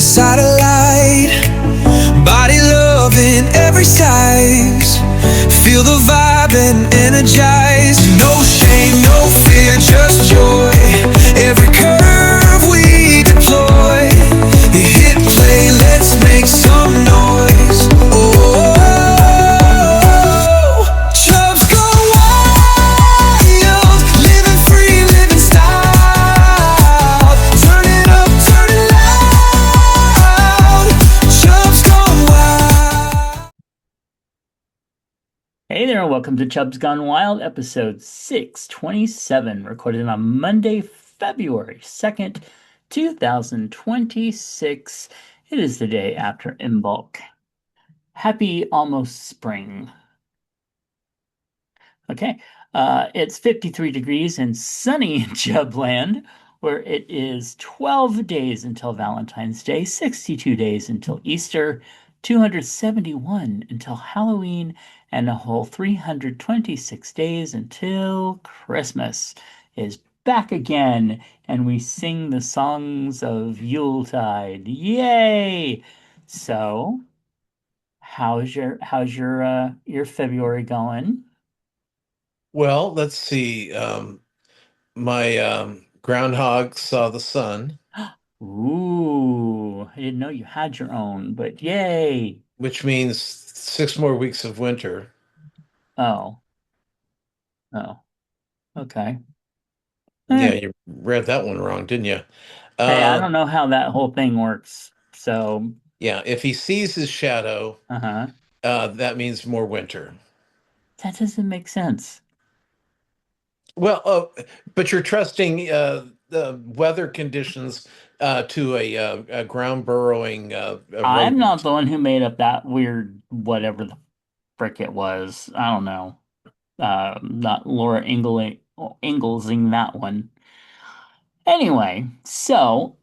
satellite. Body love in every size. Feel the vibe and energize. No shame, no fear, just joy. Every curve we deploy. You hit play, let's make some noise. Oh, Chubs go wild, living free, living style. Turn it up, turn it loud. Chubs gone wild. Hey there, and welcome to Chubs Gone Wild, episode 627, recorded on Monday, February 2nd, 2026. It is the day after Imbolc. Happy almost spring. Okay, it's 53 degrees and sunny in Chubland, where it is 12 days until Valentine's Day, 62 days until Easter, 271 until Halloween, and a whole 326 days until Christmas is back again, and we sing the songs of Yuletide. Yay! So, how's your February going? Well, let's see. My groundhog saw the sun, Ooh, I didn't know you had your own, but yay. which means 6 more weeks of winter. Oh, oh, okay. Yeah, Eh. you read that one wrong, didn't you? Hey, I Uh, don't know how that whole thing works. So, yeah, if he sees his shadow, uh-huh. that means more winter. That doesn't make sense. Well, but you're trusting the weather conditions to a ground burrowing a I'm not rodent. the one who made up that weird whatever the frick it was. I don't know. Not Laura Inglesing that one. Anyway, so,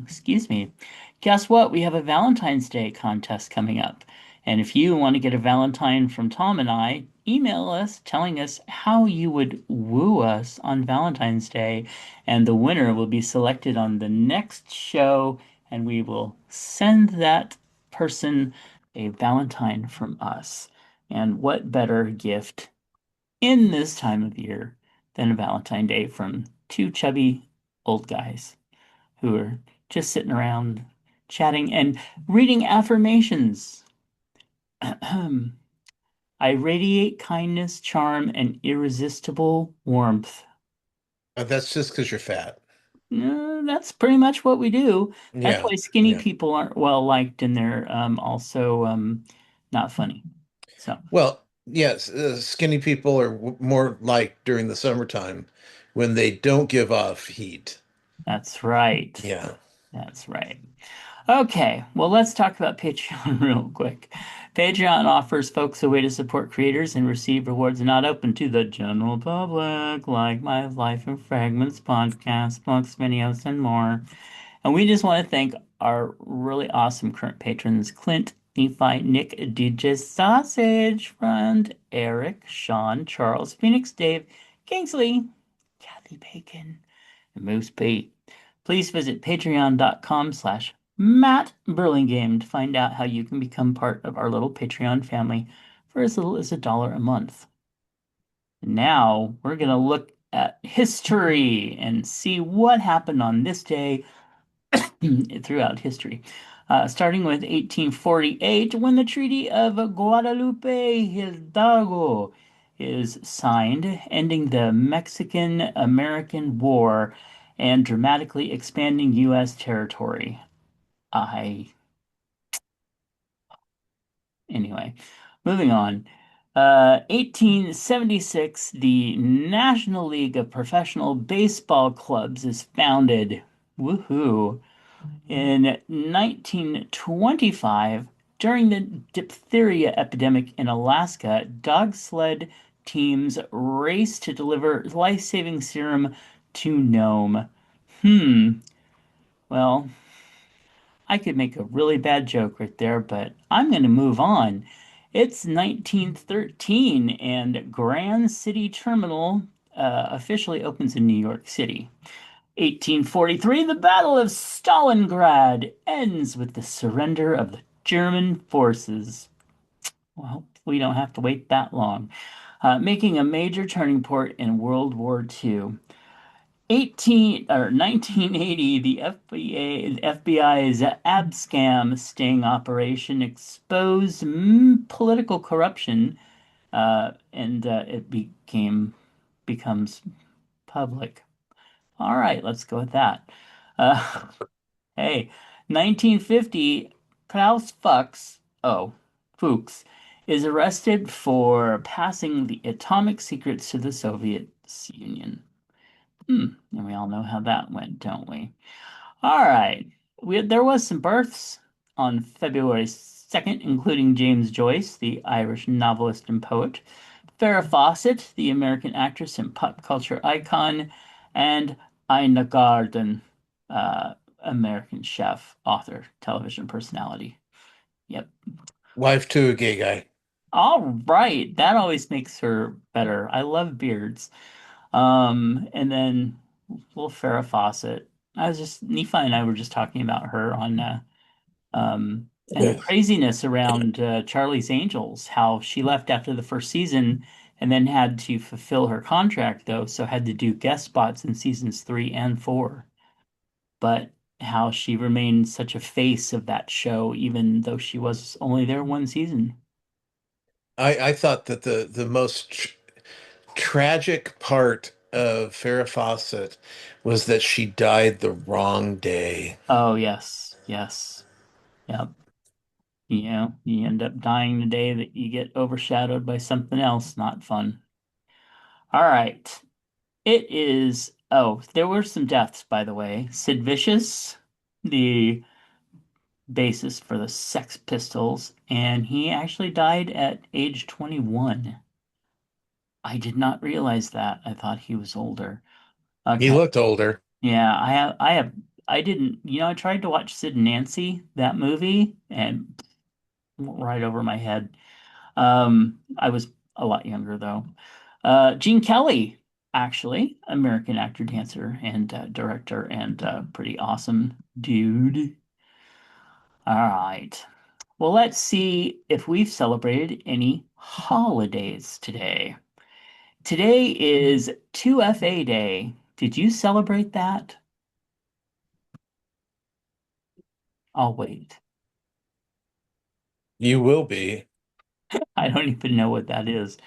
excuse me. Guess what? We have a Valentine's Day contest coming up. And if you want to get a Valentine from Tom and I, email us telling us how you would woo us on Valentine's Day. And the winner will be selected on the next show, and we will send that person a Valentine from us. And what better gift in this time of year than a Valentine Day from two chubby old guys who are just sitting around chatting and reading affirmations. I radiate kindness, charm, and irresistible warmth. That's just because you're fat. That's pretty much what we do. That's Yeah, why skinny yeah. people aren't well liked and they're also not funny. So Well, yes, skinny people are more like during the summertime when they don't give off heat. that's right. Yeah. That's right. Okay, well, let's talk about Patreon real quick. Patreon offers folks a way to support creators and receive rewards not open to the general public, like My Life in Fragments podcast, books, videos, and more. And we just want to thank our really awesome current patrons Clint, Nephi, Nick, DJ Sausage, Friend, Eric, Sean, Charles, Phoenix, Dave, Kingsley, Kathy Bacon, and Moose Pete. Please visit patreon.com/Matt Burlingame to find out how you can become part of our little Patreon family for as little as $1 a month. Now we're going to look at history and see what happened on this day throughout history. Starting with 1848, when the Treaty of Guadalupe Hidalgo is signed, ending the Mexican American War and dramatically expanding U.S. territory. I, anyway, moving on. 1876, the National League of Professional Baseball Clubs is founded. Woohoo! In 1925, during the diphtheria epidemic in Alaska, dog sled teams raced to deliver life-saving serum to Nome. Well, I could make a really bad joke right there, but I'm going to move on. It's 1913 and Grand City Terminal officially opens in New York City. 1843, the Battle of Stalingrad ends with the surrender of the German forces. Well, we don't have to wait that long. Making a major turning point in World War II. 1980, the FBI's abscam sting operation exposed political corruption, and it becomes public. All right, let's go with that. Uh, hey, 1950, Klaus Fuchs is arrested for passing the atomic secrets to the Soviet Union. And we all know how that went, don't we? All right. There was some births on February 2nd, including James Joyce, the Irish novelist and poet, Farrah Fawcett, the American actress and pop culture icon, and Ina Garten, American chef, author, television personality. Yep. Wife to a gay guy. All right. That always makes her better. I love beards. And then little Farrah Fawcett. Nifa and I were just talking about her on and the craziness around Charlie's Angels, how she left after the first season and then had to fulfill her contract though, so had to do guest spots in seasons 3 and 4. But how she remained such a face of that show, even though she was only there one season. I thought that the most tragic part of Farrah Fawcett was that she died the wrong day. Oh yes, yes. Yep. You end up dying the day that you get overshadowed by something else. Not fun. All right. There were some deaths, by the way. Sid Vicious, the bassist for the Sex Pistols, and he actually died at age 21. I did not realize that. I thought he was older. He Okay. looked older. Yeah, I didn't, I tried to watch Sid and Nancy, that movie, and right over my head. I was a lot younger though. Gene Kelly, actually, American actor, dancer, and director, and pretty awesome dude. All right. Well, let's see if we've celebrated any holidays today. Today is 2FA Day. Did you celebrate that? I'll wait. You will be. I don't even know what that is.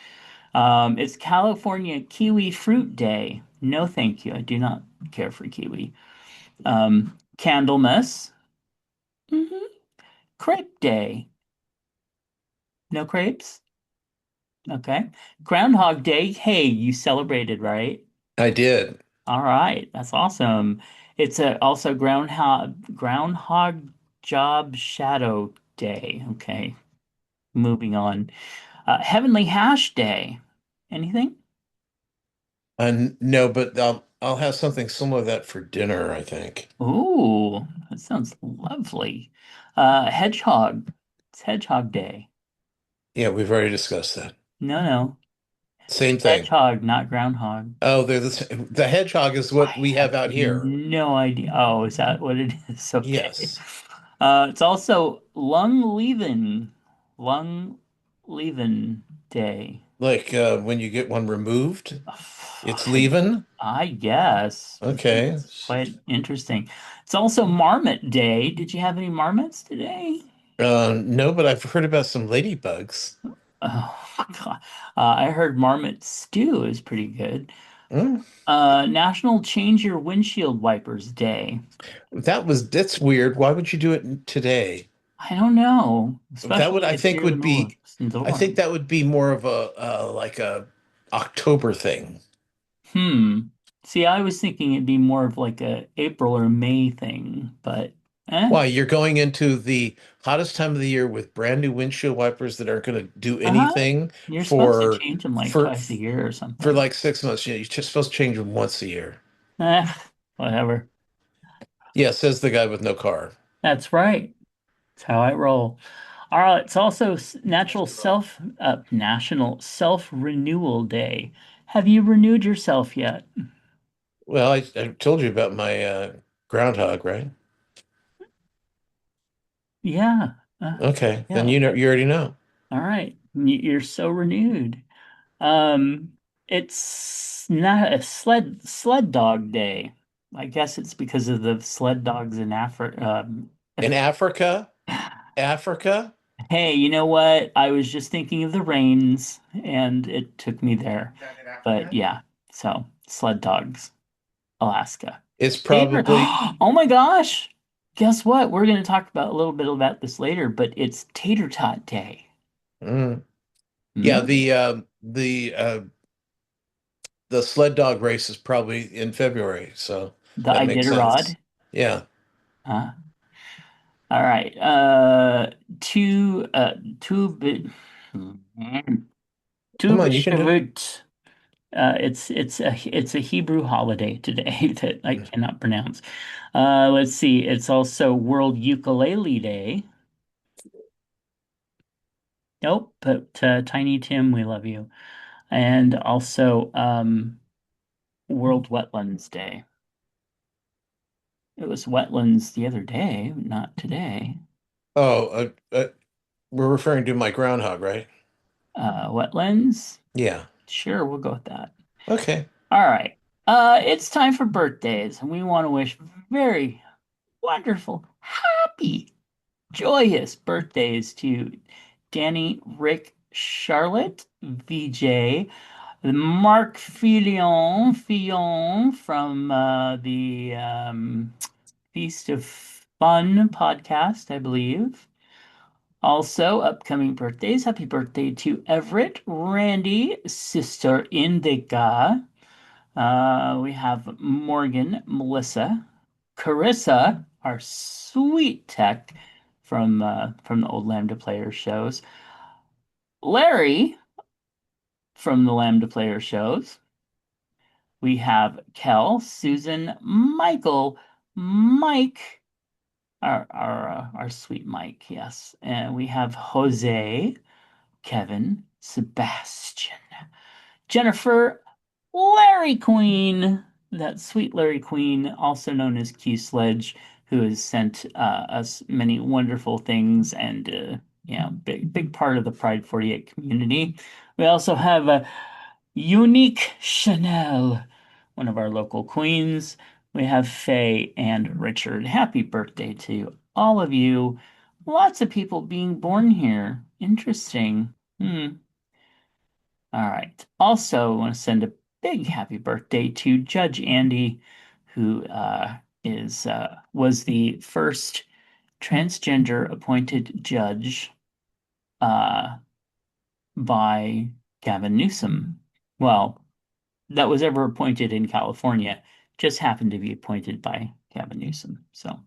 It's California Kiwi Fruit Day. No, thank you. I do not care for kiwi. Candlemas. hmm Crepe Day. No crepes? Okay. Groundhog Day. Hey, you celebrated, right? I did. All right. That's awesome. It's also Groundhog Job Shadow Day. Okay. Moving on. Heavenly Hash Day. Anything? No, but I'll have something similar to that for dinner, I think. Ooh, that sounds lovely. Hedgehog. It's Hedgehog Day. Yeah, we've already discussed that. No, no. Same It's thing. hedgehog, not groundhog. Oh, the hedgehog is I what we have have out here. no idea. Oh, is that what it is? Okay. Yes. It's also Lung Leven Day. Like when you get one removed, it's I, leaving. I guess. Okay. It's quite interesting. It's also Marmot Day. Did you have any marmots today? No, but I've heard about some ladybugs. Oh, God. I heard Marmot Stew is pretty good. Mm, National Change Your Windshield Wipers Day. that's weird. Why would you do it today? I don't know, That would, especially I if think, you're would be, I think indoors. that would be more of a like a October thing. Hmm. See, I was thinking it'd be more of like a April or May thing, but Why, you're going into the hottest time of the year with brand new windshield wipers that aren't going to do uh-huh. anything You're supposed to for change them like for twice a year or for something. like 6 months. You're just supposed to change them once a year. Eh, whatever. Yeah, says the guy with no car. That's right. That's how I roll. All right, it's also National Self Renewal Day. Have you renewed yourself yet? Well, I told you about my groundhog, right? Yeah. Okay, then Yeah. you already know. All right. You're so renewed. Um, it's not a sled dog day. I guess it's because of the sled dogs in Africa. In Africa, Africa, Hey, you know what? I was just thinking of the rains and it took me there. not in But Africa, yeah, so sled dogs, Alaska. it's Tater. probably Oh my gosh. Guess what? We're going to talk about a little bit about this later, but it's Tater Tot Day. mm, yeah, Hmm? the sled dog race is probably in February, so The that makes sense. Iditarod. Yeah. Huh? All right. Two bit. Tu Come on, you can do it. B'Shavut. It's a Hebrew holiday today that I cannot pronounce. Let's see. It's also World Ukulele Day. Nope, but Tiny Tim, we love you. And also World Wetlands Day. It was wetlands the other day, not today. Oh, we're referring to my groundhog, right? Wetlands? Yeah. Sure, we'll go with that. Okay. All right. It's time for birthdays, and we want to wish very wonderful, happy, joyous birthdays to Danny, Rick, Charlotte, VJ, Mark Fillon from the Feast of Fun podcast, I believe. Also, upcoming birthdays. Happy birthday to Everett, Randy, Sister Indica. We have Morgan, Melissa, Carissa, our sweet tech from the old Lambda Player shows, Larry from the Lambda Player shows. We have Kel, Susan, Michael, Mike, our sweet Mike, yes, and we have Jose, Kevin, Sebastian, Jennifer, Larry Queen, that sweet Larry Queen, also known as Q Sledge, who has sent us many wonderful things and yeah, big part of the Pride 48 community. We also have Unique Chanel, one of our local queens. We have Faye and Richard. Happy birthday to all of you. Lots of people being born here. Interesting. Hmm. All right. Also, I want to send a big happy birthday to Judge Andy, who is was the first transgender appointed judge uh, by Gavin Newsom. Well, that was ever appointed in California, just happened to be appointed by Gavin Newsom. So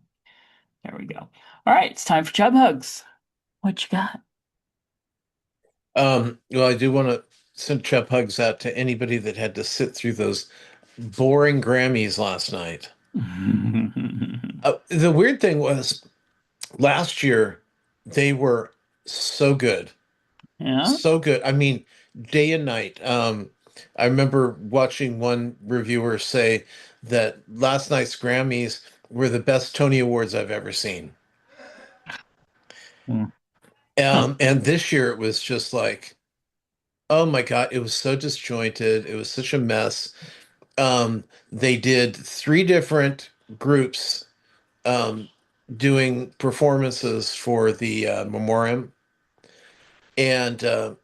there we go. All right, it's time for Chub Hugs. What you got? Well, I do want to send Chubb hugs out to anybody that had to sit through those boring Grammys last night. The weird thing was last year they were so good. Yeah. So good. I mean, day and night. I remember watching one reviewer say that last night's Grammys were the best Tony Awards I've ever seen. Hmm. Huh. And this year it was just like, oh my God, it was so disjointed. It was such a mess. They did three different groups um, doing performances for the memoriam, and uh,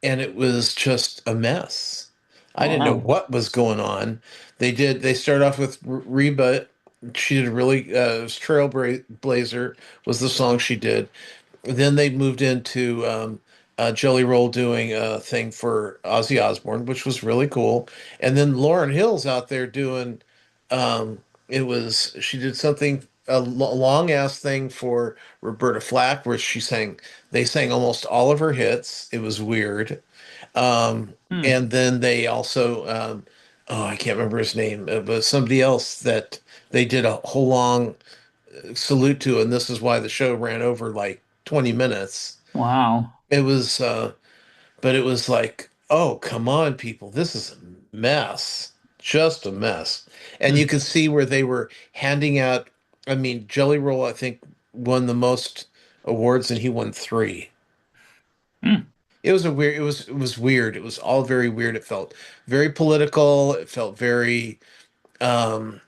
and it was just a mess. I didn't know Wow. what was going on. They started off with Reba. She did a really Trailblazer was the song she did. Then they moved into Jelly Roll doing a thing for Ozzy Osbourne, which was really cool. And then Lauren Hill's out there doing it was she did something a long ass thing for Roberta Flack where they sang almost all of her hits. It was weird. Hmm. And then they also oh, I can't remember his name, but somebody else that they did a whole long salute to, and this is why the show ran over like 20 minutes. Wow. It was, but it was like, oh, come on, people, this is a mess. just a mess. And you Hmm. could see where they were handing out. I mean, Jelly Roll, I think, won the most awards, and he won three. Hmm. It was a weird. It was weird. It was all very weird. It felt very political. It felt very um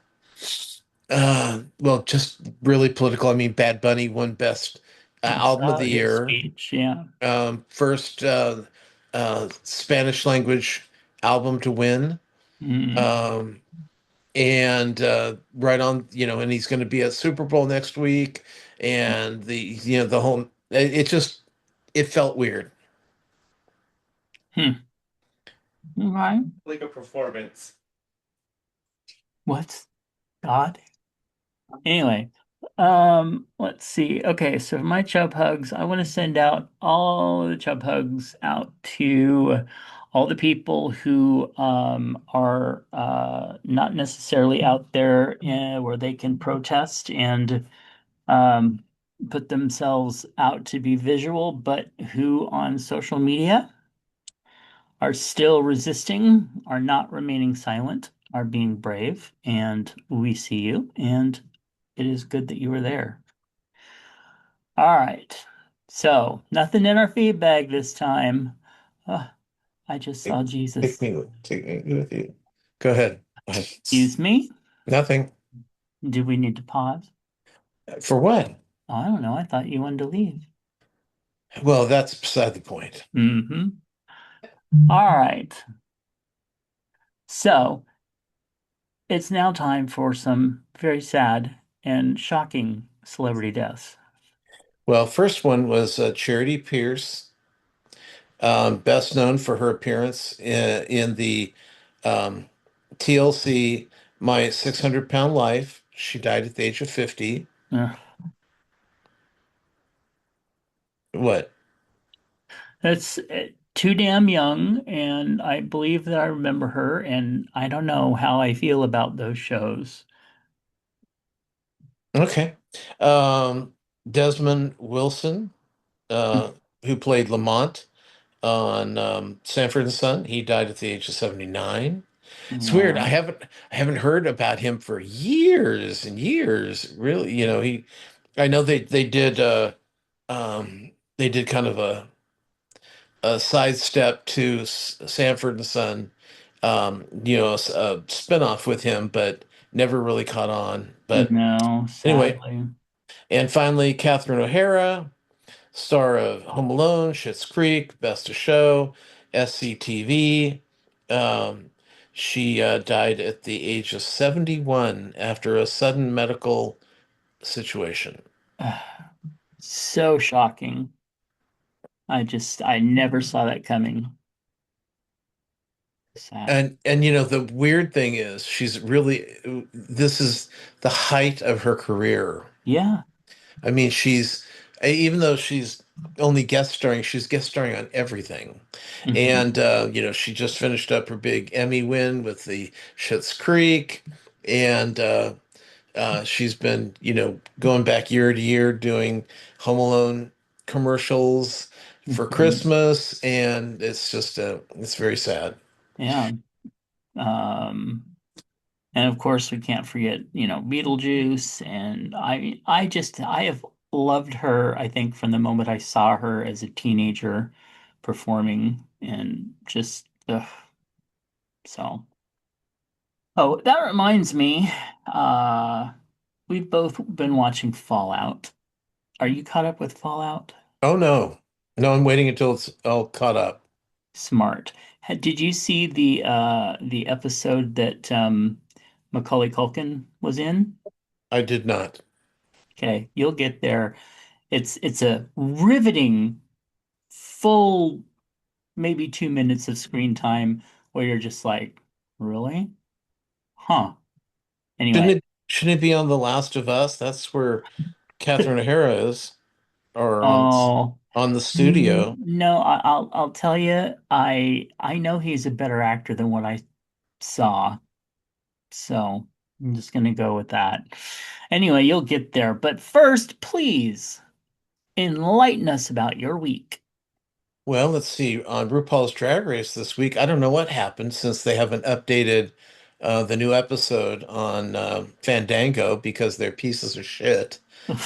well, just really political. I mean, Bad Bunny won best I album of saw the his year, speech. Yeah. first Spanish language album to win. Mm. Um, and right on, and he's going to be at Super Bowl next week, and the whole it just it felt weird. Hmm. Okay. Like a performance. What's God? Anyway, let's see. Okay, so for my chub hugs, I want to send out all the chub hugs out to all the people who are not necessarily out there where they can protest and um, put themselves out to be visual, but who on social media are still resisting, are not remaining silent, are being brave, and we see you, and it is good that you were there. All right. So, nothing in our feedback this time. Uh, I just Take, saw Jesus. take me with you. Go ahead. Excuse me? Nothing. Do we need to pause? For what? I don't know. I thought you wanted to leave. Well, that's beside the point. Mm-hmm. All right. So, it's now time for some very sad and shocking celebrity deaths. Well, first one was Charity Pierce, best known for her appearance in the um, TLC My 600 Pound Life. She died at the age of 50. Ugh. What? That's too damn young, and I believe that I remember her, and I don't know how I feel about those shows. Okay. Um, Desmond Wilson, uh, who played Lamont on Sanford and Son, he died at the age of 79. It's weird. Yeah. I haven't heard about him for years and years. Really, I know they did kind of a sidestep to Sanford and Son, a spinoff with him, but never really caught on. But No, anyway, sadly. and finally, Catherine O'Hara, star of Home Alone, Schitt's Creek, Best of Show, SCTV. Um, she died at the age of 71 after a sudden medical situation. So shocking. I never saw that coming. Sad. And the weird thing is she's really this is the height of her career. Yeah. I mean, even though she's only guest starring, she's guest starring on everything. Hmm. And she just finished up her big Emmy win with the Schitt's Creek, and she's been, going back year to year doing Home Alone commercials for Hmm. Christmas, and it's very sad. Yeah. Um, and of course we can't forget, Beetlejuice, and I have loved her, I think, from the moment I saw her as a teenager performing and just ugh, so. Oh, that reminds me, uh we've both been watching Fallout. Are you caught up with Fallout? Oh no, no, I'm waiting until it's all caught up. Smart. Did you see the episode that Macaulay Culkin was in? I did not. Okay, you'll get there. It's a riveting full maybe 2 minutes of screen time where you're just like, really? Huh. Shouldn't Anyway. it shouldn't it be on The Last of Us? That's where Catherine O'Hara is, or Oh, on the studio. no, I'll tell you, I know he's a better actor than what I saw. So I'm just gonna go with that. Anyway, you'll get there. But first, please enlighten us about your week. Well, let's see. On RuPaul's Drag Race this week, I don't know what happened since they haven't updated the new episode on Fandango because they're pieces of shit.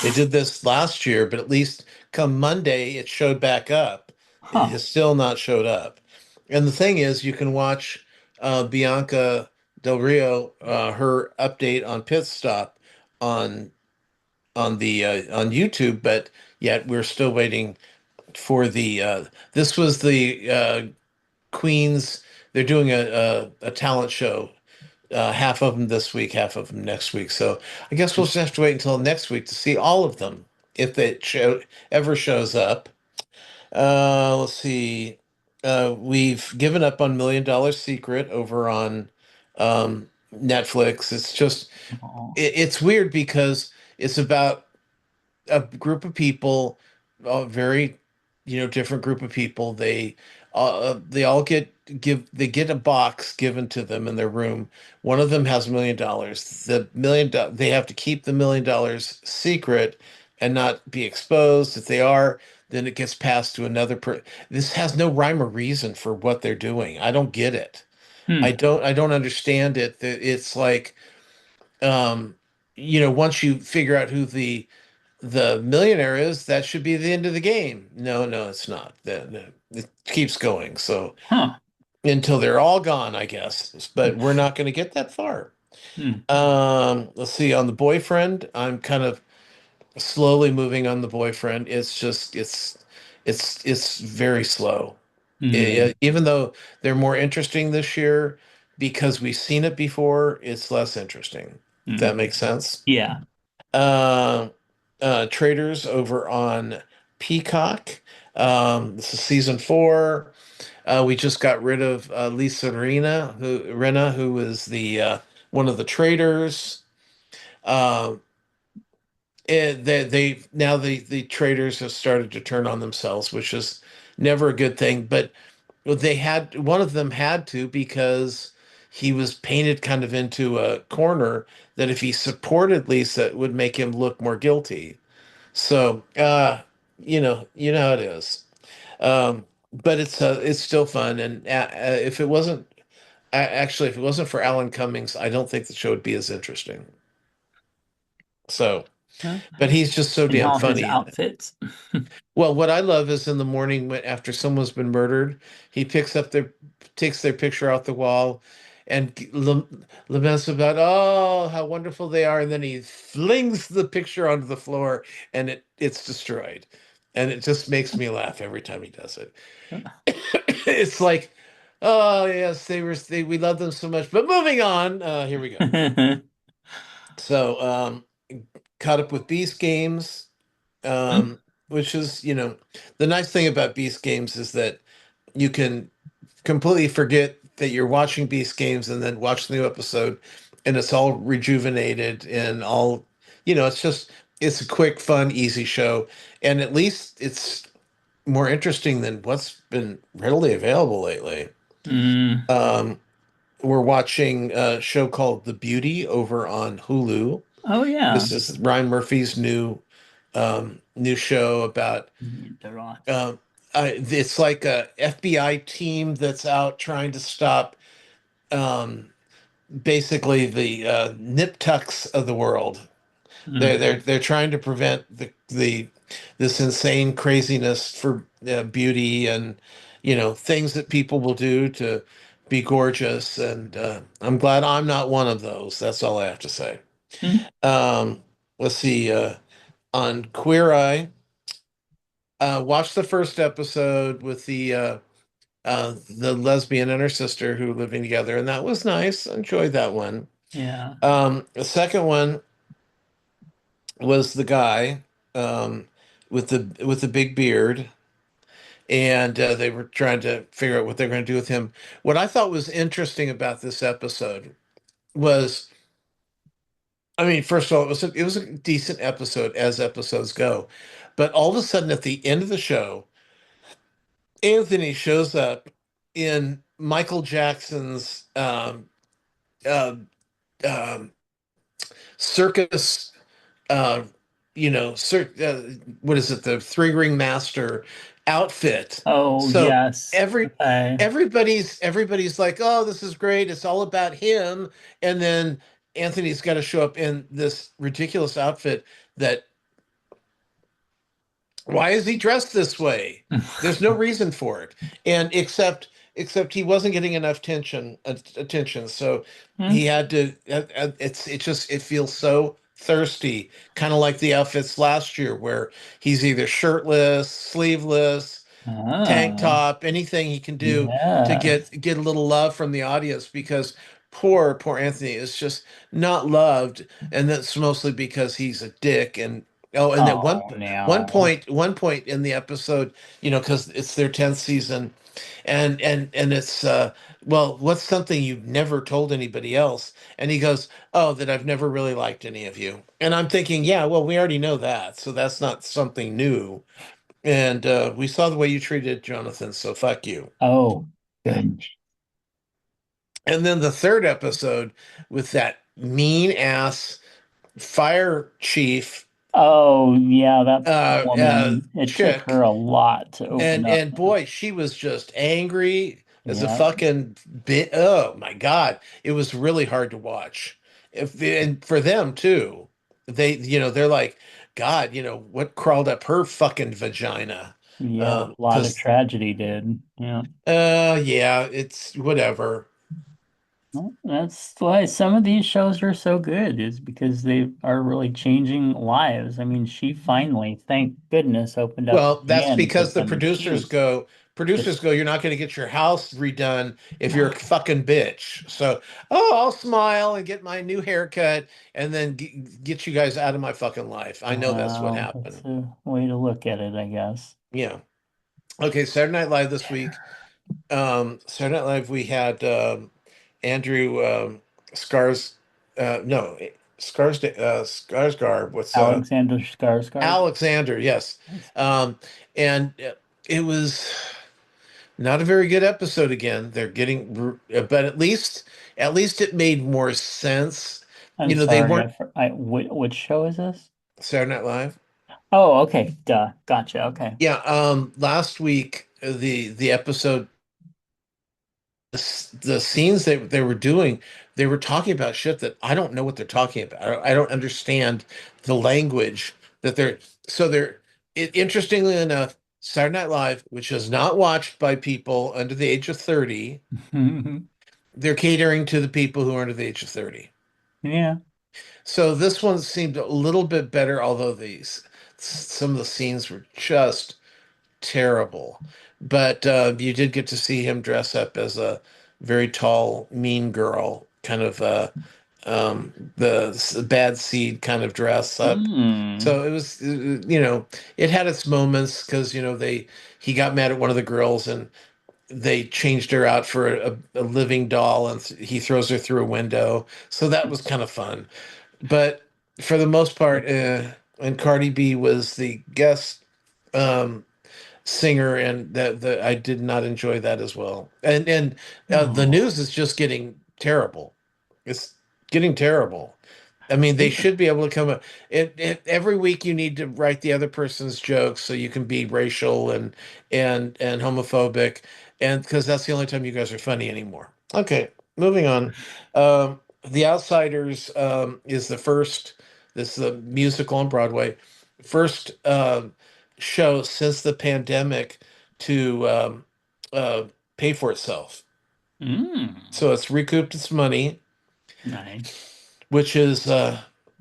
They did this last year, but at least come Monday, it showed back up. It Huh. has still not showed up. And the thing is, you can watch Bianca Del Rio, her update on Pit Stop on on YouTube, but yet we're still waiting for the this was the Queens. They're doing a talent show, half of them this week, half of them next week. So I guess we'll just have to wait until next week to see all of them if it ever shows up. Let's see. We've given up on Million Dollar Secret over on Netflix. It's just Oh. it's weird because it's about a group of people, a very, different group of people. They all they get a box given to them in their room. One of them has $1 million. They have to keep the $1 million secret and not be exposed. If they are, then it gets passed to another person. This has no rhyme or reason for what they're doing. I don't get it. Hmm. I don't understand it. It's like, um, once you figure out who the millionaire is, that should be the end of the game. No, no, it's not. It keeps going. So Huh. until they're all gone, I guess. But we're not going to get that far. Hmm. Let's see. On the boyfriend, I'm kind of slowly moving on the boyfriend. It's just it's very slow. Hmm. Even though they're more interesting this year because we've seen it before, it's less interesting. If Hmm. that makes sense. Yeah. uh, Traders over on Peacock. This is season 4. We just got rid of Lisa Rinna, who was the one of the traders. Um, and they now the traders have started to turn on themselves, which is never a good thing. But they had one of them had to because he was painted kind of into a corner that if he supported Lisa, it would make him look more guilty. So, you know how it is. But it's still fun. And if it wasn't actually, if it wasn't for Alan Cummings, I don't think the show would be as interesting. So, Huh? but he's just so And damn all his funny in it. outfits. Well, what I love is in the morning after someone's been murdered, he takes their picture off the wall, and laments about, oh, how wonderful they are, and then he flings the picture onto the floor, and it's destroyed, and it just makes me laugh every time he does it. It's like, oh yes, we love them so much, but moving on. Here we go. So, caught up with Beast Games, which is, the nice thing about Beast Games is that you can completely forget that you're watching Beast Games and then watch the new episode, and it's all rejuvenated and all, it's a quick, fun, easy show, and at least it's more interesting than what's been readily available lately. Mm. Um, we're watching a show called The Beauty over on Hulu. Oh yeah. This is Ryan Murphy's new show about The rocks. um, it's like a FBI team that's out trying to stop um, basically the nip tucks of the world. Mm. They're trying to prevent the this insane craziness for beauty and things that people will do to be gorgeous. And I'm glad I'm not one of those. That's all I have to say. Mm. Um, let's see. On Queer Eye, watched the first episode with the lesbian and her sister who living together, and that was nice. Enjoyed that one. Yeah. The second one was the guy um, with the big beard, and they were trying to figure out what they're going to do with him. What I thought was interesting about this episode was, I mean, first of all, it was a decent episode as episodes go, but all of a sudden at the end of the show, Anthony shows up in Michael Jackson's uh, um, circus, uh, what is it, the three ring master outfit. Oh, So yes. Okay. everybody's like, oh, this is great. It's all about him. And then Anthony's got to show up in this ridiculous outfit that why is he dressed this way? There's no reason for it. And except he wasn't getting enough attention. So he Hmm. had to it feels so thirsty, kind of like the outfits last year where he's either shirtless, sleeveless, tank Ah, top, anything he can do to yes. get a little love from the audience because poor Anthony is just not loved, and that's mostly because he's a dick. And oh, and at Oh, no. one point in the episode, because it's their 10th season, and it's well, what's something you've never told anybody else? And he goes, oh, that I've never really liked any of you. And I'm thinking, yeah, well, we already know that, so that's not something new. And we saw the way you treated Jonathan, so fuck you. Oh, good. And then the third episode with that mean ass fire chief Oh, yeah, that woman. It took her chick. a lot to open up. And boy, she was just angry as a Yeah, fucking bit. Oh my God. It was really hard to watch. And for them too. They're like, God, what crawled up her fucking vagina? yeah, a lot of 'Cause tragedy did. Yeah. yeah, it's whatever. Well, that's why some of these shows are so good, is because they are really changing lives. I mean, she finally, thank goodness, opened up Well, that's again to because some peace. producers Just, go, you're not going to get your house redone if you're a fucking bitch. So, oh, I'll smile and get my new haircut and then get you guys out of my fucking life. I know that's what wow, that's happened. a way to look at it, I guess. Yeah. Okay, Saturday Night Live this week. Saturday Night Live, we had Andrew Scars, no, Skarsgård. What's Alexander Skarsgård. Alexander? Yes, and it was not a very good episode again. They're getting, but at least it made more sense. I'm They sorry, weren't which show is this? Saturday Night Live. Oh, okay, duh, gotcha. Okay. Yeah, last week the episode, the scenes they were doing, they were talking about shit that I don't know what they're talking about. I don't understand the language that they're so they're interestingly enough, Saturday Night Live, which is not watched by people under the age of 30, they're catering to the people who are under the age of 30. Yeah. So this one seemed a little bit better, although these some of the scenes were just terrible. But you did get to see him dress up as a very tall, mean girl, kind of the bad seed kind of dress up. Hmm. So it was, it had its moments because, he got mad at one of the girls and they changed her out for a living doll and he throws her through a window. So that was kind of fun. But for the most part, and Cardi B was the guest um, singer, and that I did not enjoy that as well. And the Oh. news is just getting terrible. It's getting terrible. I mean, they Speak- should be able to come up. Every week you need to write the other person's jokes so you can be racial and homophobic, and because that's the only time you guys are funny anymore. Okay, moving on. The Outsiders is the first. This is a musical on Broadway. First show since the pandemic to uh, pay for itself. Mm. So it's recouped its money, Nice. which is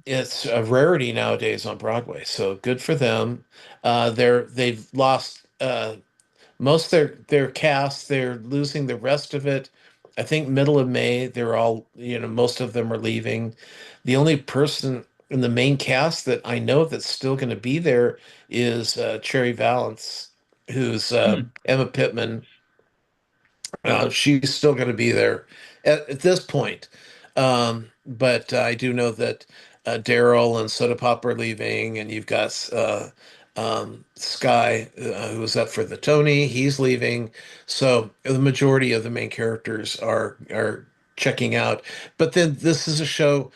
it's a rarity nowadays on Broadway. So good for them. They've lost most of their cast. They're losing the rest of it. I think middle of May, they're all, most of them are leaving. The only person in the main cast that I know that's still going to be there is Cherry Valance, who's Hmm. Emma Pittman. She's still going to be there at this point. But I do know that Daryl and Soda Pop are leaving, and you've got Sky, who was up for the Tony. He's leaving. So the majority of the main characters are checking out. But then this is a show.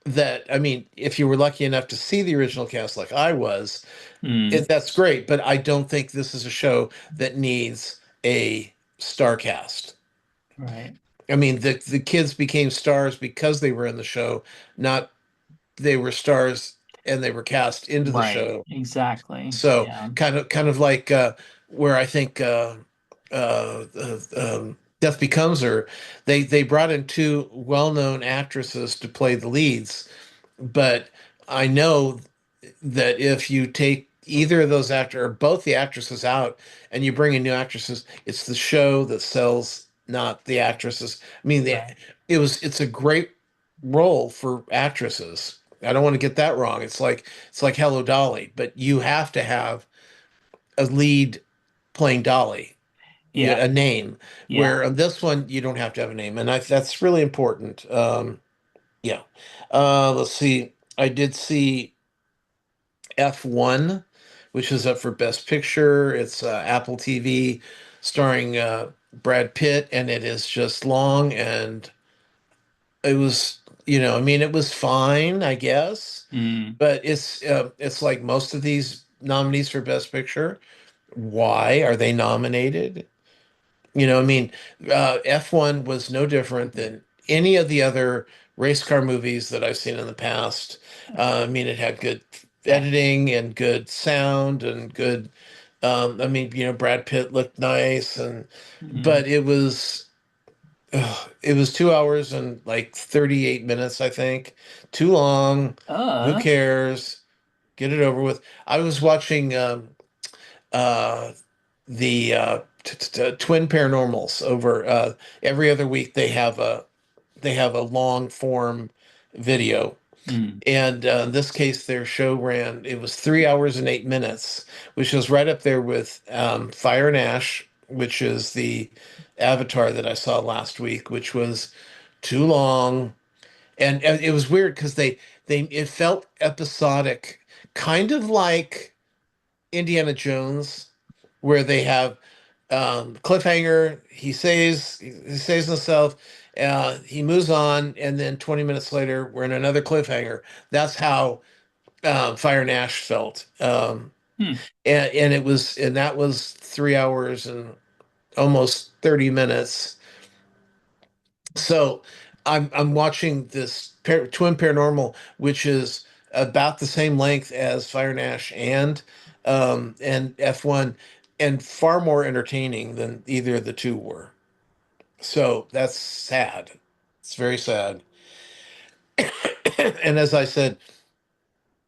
that, I mean, if you were lucky enough to see the original cast like I was, Mm, that's great. But I don't think this is a show that needs a star cast. right. I mean, the kids became stars because they were in the show, not they were stars and they were cast into the Right. show. Exactly. So Yeah. kind of like where I think Death Becomes Her, they brought in two well-known actresses to play the leads, but I know that if you take either of those actors or both the actresses out and you bring in new actresses, it's the show that sells, not the actresses. I mean, Right. it's a great role for actresses. I don't want to get that wrong. It's like Hello Dolly, but you have to have a lead playing Dolly, Yeah. a name. Yeah. Where on this one you don't have to have a name, and that's really important. Yeah. Let's see. I did see F1, which is up for Best Picture. It's Apple TV, starring Brad Pitt, and it is just long, and it was, I mean, it was fine, I guess, Mm, but it's like most of these nominees for Best Picture. Why are they nominated? I mean, F1 was no different than any of the other race car movies that I've seen in the past. I mean, it had good right. editing and good sound and good. I mean, Brad Pitt looked nice, Mm. but it was 2 hours and like 38 minutes, I think. Too long. Who Uh. cares? Get it over with. I was watching uh, the Twin Paranormals over every other week. They have a long form video, Mm, and in this case, their show ran. It was 3 hours and 8 minutes, which was right up there with Fire and Ash, which is the Avatar that I saw last week, which was too long. And it was weird because they it felt episodic, kind of like Indiana Jones, where they have cliffhanger. He saves himself. He moves on, and then 20 minutes later, we're in another cliffhanger. That's how Fire and Ash felt, hmm. and that was 3 hours and almost 30 minutes. So I'm watching this Twin Paranormal, which is about the same length as Fire and Ash and F1, and far more entertaining than either of the two were. So that's sad. It's very sad. And as I said,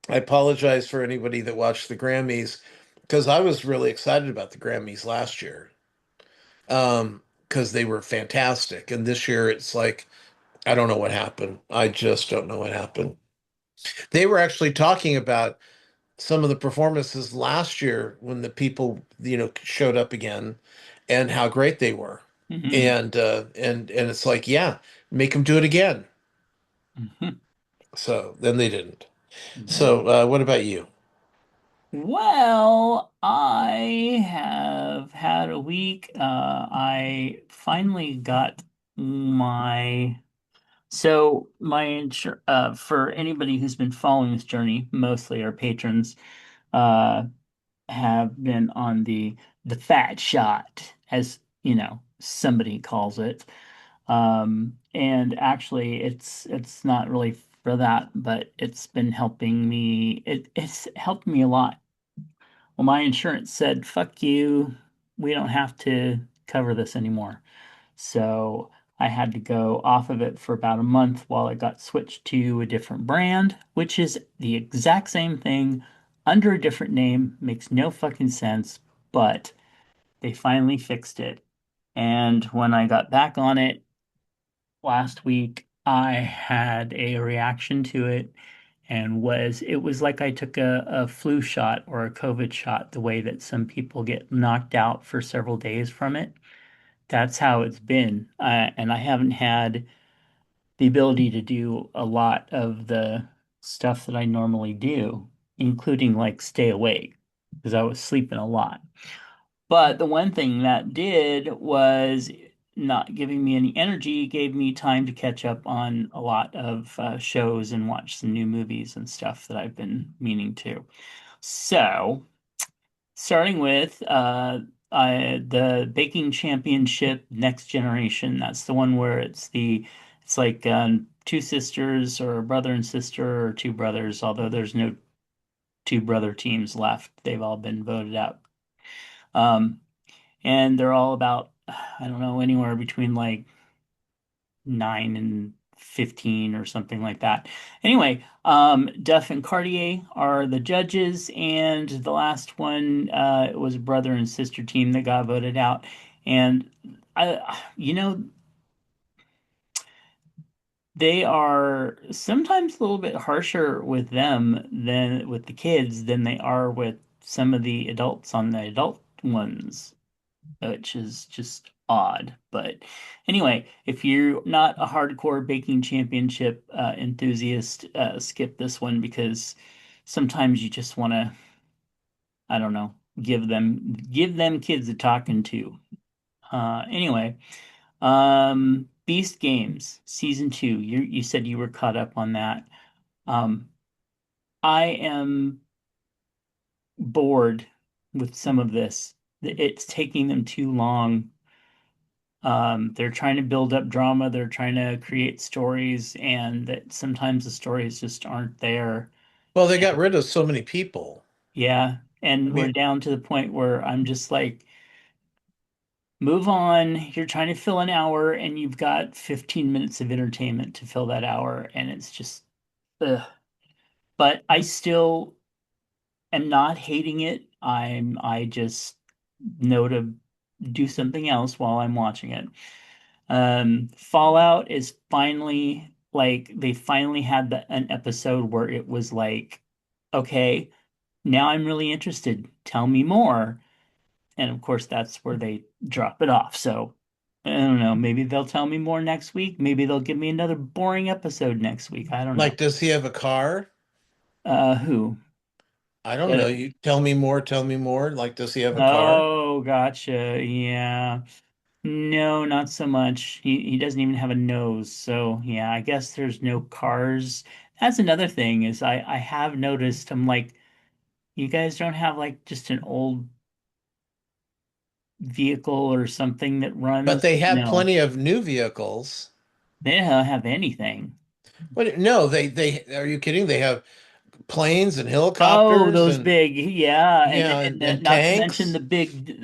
I apologize for anybody that watched the Grammys because I was really excited about the Grammys last year. Because they were fantastic. And this year it's like, I don't know what happened. I just don't know what happened. They were actually talking about some of the performances last year when the people, showed up again and how great they were. Hmm. And it's like, yeah, make them do it again. Hmm. So then they didn't. Yeah. So what about you? Well, I have had a week. I finally got my my insur for anybody who's been following this journey, mostly our patrons, uh, have been on the fat shot, as somebody calls it. And actually, it's not really for that, but it's been helping me. It's helped me a lot. Well, my insurance said, "Fuck you, we don't have to cover this anymore." So I had to go off of it for about a month while it got switched to a different brand, which is the exact same thing under a different name. Makes no fucking sense, but they finally fixed it. And when I got back on it last week, I had a reaction to it and it was like I took a flu shot or a COVID shot, the way that some people get knocked out for several days from it. That's how it's been. And I haven't had the ability to do a lot of the stuff that I normally do, including like stay awake, because I was sleeping a lot. But the one thing that did was not giving me any energy gave me time to catch up on a lot of shows and watch some new movies and stuff that I've been meaning to. So, starting with the Baking Championship Next Generation. That's the one where it's like two sisters or a brother and sister or two brothers, although there's no two brother teams left. They've all been voted out. Um, and they're all about, I don't know, anywhere between like 9 and 15 or something like that. Anyway, Duff and Cartier are the judges, and the last one was a brother and sister team that got voted out. And you know, they are sometimes a little bit harsher with them than with the kids than they are with some of the adults on the adult ones, which is just odd. But anyway, if you're not a hardcore baking championship enthusiast, skip this one because sometimes you just want to, I don't know, give them kids a talking to. Anyway, Beast Games season 2. You said you were caught up on that. Um, I am bored with some of this. It's taking them too long. They're trying to build up drama, they're trying to create stories, and that sometimes the stories just aren't there. Well, they got rid of so many people. Yeah, I and we're mean, down to the point where I'm just like, move on. You're trying to fill an hour, and you've got 15 minutes of entertainment to fill that hour, and it's just, ugh. But I still am not hating it. I just know to do something else while I'm watching it. Fallout is finally like they finally had an episode where it was like, okay, now I'm really interested. Tell me more. And of course, that's where they drop it off. So I don't know. Maybe they'll tell me more next week. Maybe they'll give me another boring episode next week. I don't know. like, does he have a car? Who? I don't Uh, know. You tell me more, tell me more. Like, does he have a car? oh, gotcha. Yeah. No, not so much. He doesn't even have a nose. So yeah, I guess there's no cars. That's another thing is I have noticed I'm like, you guys don't have like just an old vehicle or something that But runs? they have No, plenty of new vehicles. they don't have anything. What? No, they are you kidding? They have planes and Oh, helicopters those and big, yeah, and yeah, and not to mention tanks. the big,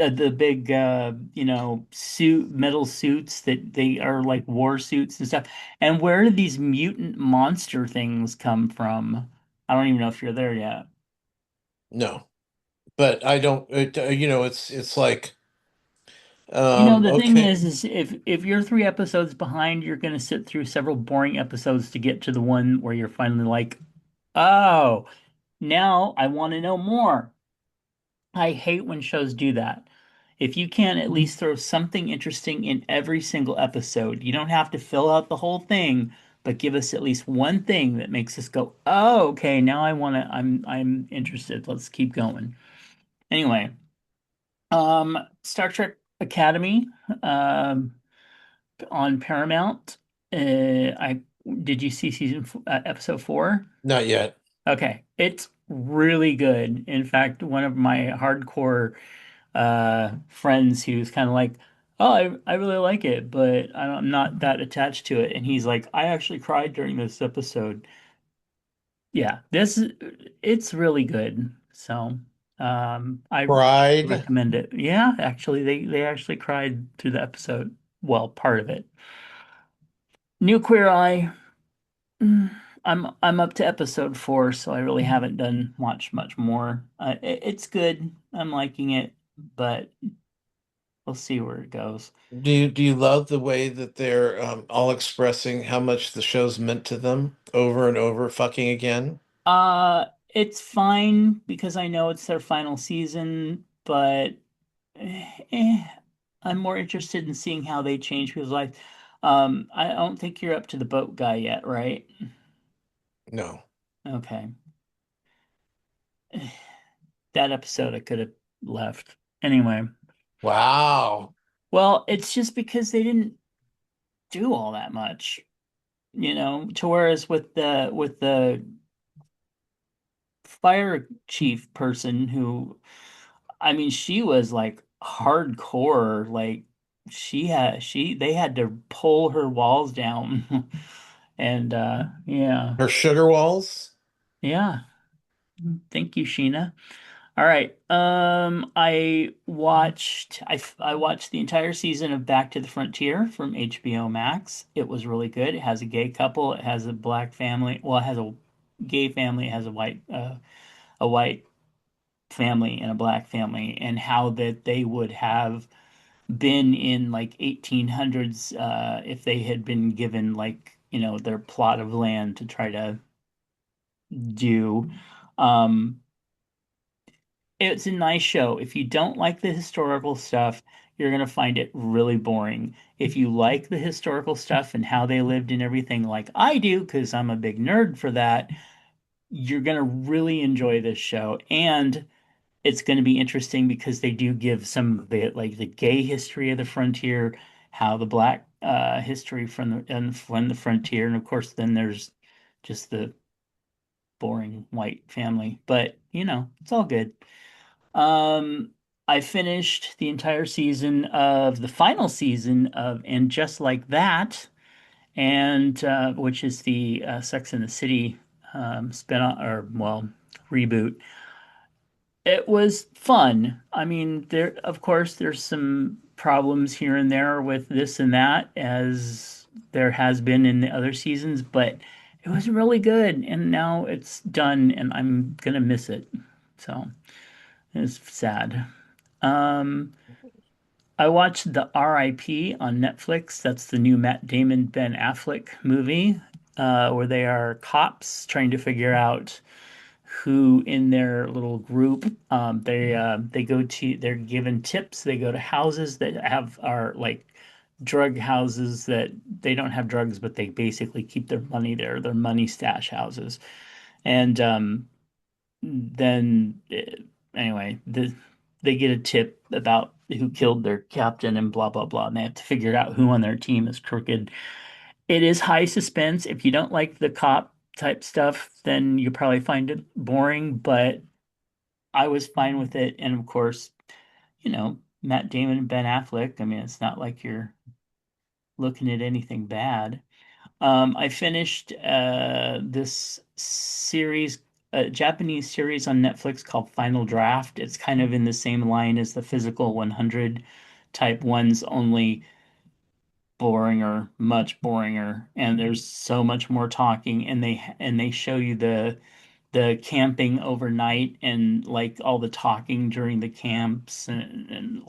metal suits that they are like war suits and stuff. And where did these mutant monster things come from? I don't even know if you're there yet. No, but I don't. It's like The thing okay. is if you're 3 episodes behind, you're going to sit through several boring episodes to get to the one where you're finally like, oh, now I want to know more. I hate when shows do that. If you can at least throw something interesting in every single episode, you don't have to fill out the whole thing, but give us at least one thing that makes us go, "Oh, okay, now I'm interested. Let's keep going." Anyway, Star Trek Academy um on Paramount. I did you see episode 4? Not yet. Okay, it's really good. In fact, one of my hardcore friends who's kind of like, oh, I really like it, but I'm not that attached to it. And he's like, I actually cried during this episode. Yeah, it's really good. So, I Pride. recommend it. Yeah, actually, they actually cried through the episode. Well, part of it. New Queer Eye. mm, I'm up to episode 4, so I really haven't done much more. It's good. I'm liking it, but we'll see where it goes. Do you love the way that they're all expressing how much the show's meant to them over and over, fucking again? It's fine because I know it's their final season, but eh, I'm more interested in seeing how they change people's life. I don't think you're up to the boat guy yet, right? No. Okay. That episode I could have left. Anyway, Wow. Well, it's just because they didn't do all that much, to whereas with the fire chief person who, I mean, she was like hardcore, like they had to pull her walls down. And yeah. Her sugar walls. Yeah. Thank you, Sheena. All right. I watched the entire season of Back to the Frontier from HBO Max. It was really good. It has a gay couple, it has a black family. Well, it has a gay family, it has a white family and a black family, and how that they would have been in like 1800s if they had been given like, their plot of land to try to do. Um, it's a nice show. If you don't like the historical stuff, you're going to find it really boring. If you like the historical stuff and how they lived and everything, like I do, because I'm a big nerd for that, you're going to really enjoy this show. And it's going to be interesting because they do give some of the like the gay history of the frontier, how the black history from the frontier, and of course then there's just the boring white family. But it's all good. Um, I finished the entire season of the final season of And Just Like That, and which is the Sex and the City spin-off, or well, reboot. It was fun. I mean, of course there's some problems here and there with this and that, as there has been in the other seasons, but it was really good, and now it's done, and I'm gonna miss it. So it's sad. Um, I watched the R.I.P. on Netflix. That's the new Matt Damon, Ben Affleck movie, where they are cops trying to figure out who in their little group, they're given tips. They go to houses that are like drug houses that they don't have drugs, but they basically keep their money there. They're money stash houses. And then anyway, they get a tip about who killed their captain and blah blah blah, and they have to figure out who on their team is crooked. It is high suspense. If you don't like the cop type stuff, then you probably find it boring, but I was fine with it. And of course, Matt Damon and Ben Affleck. I mean, it's not like you're looking at anything bad. I finished this series, a Japanese series on Netflix called Final Draft. It's kind of in the same line as the Physical 100 type ones, only boringer, much boringer, and there's so much more talking, and they show you the camping overnight and like all the talking during the camps and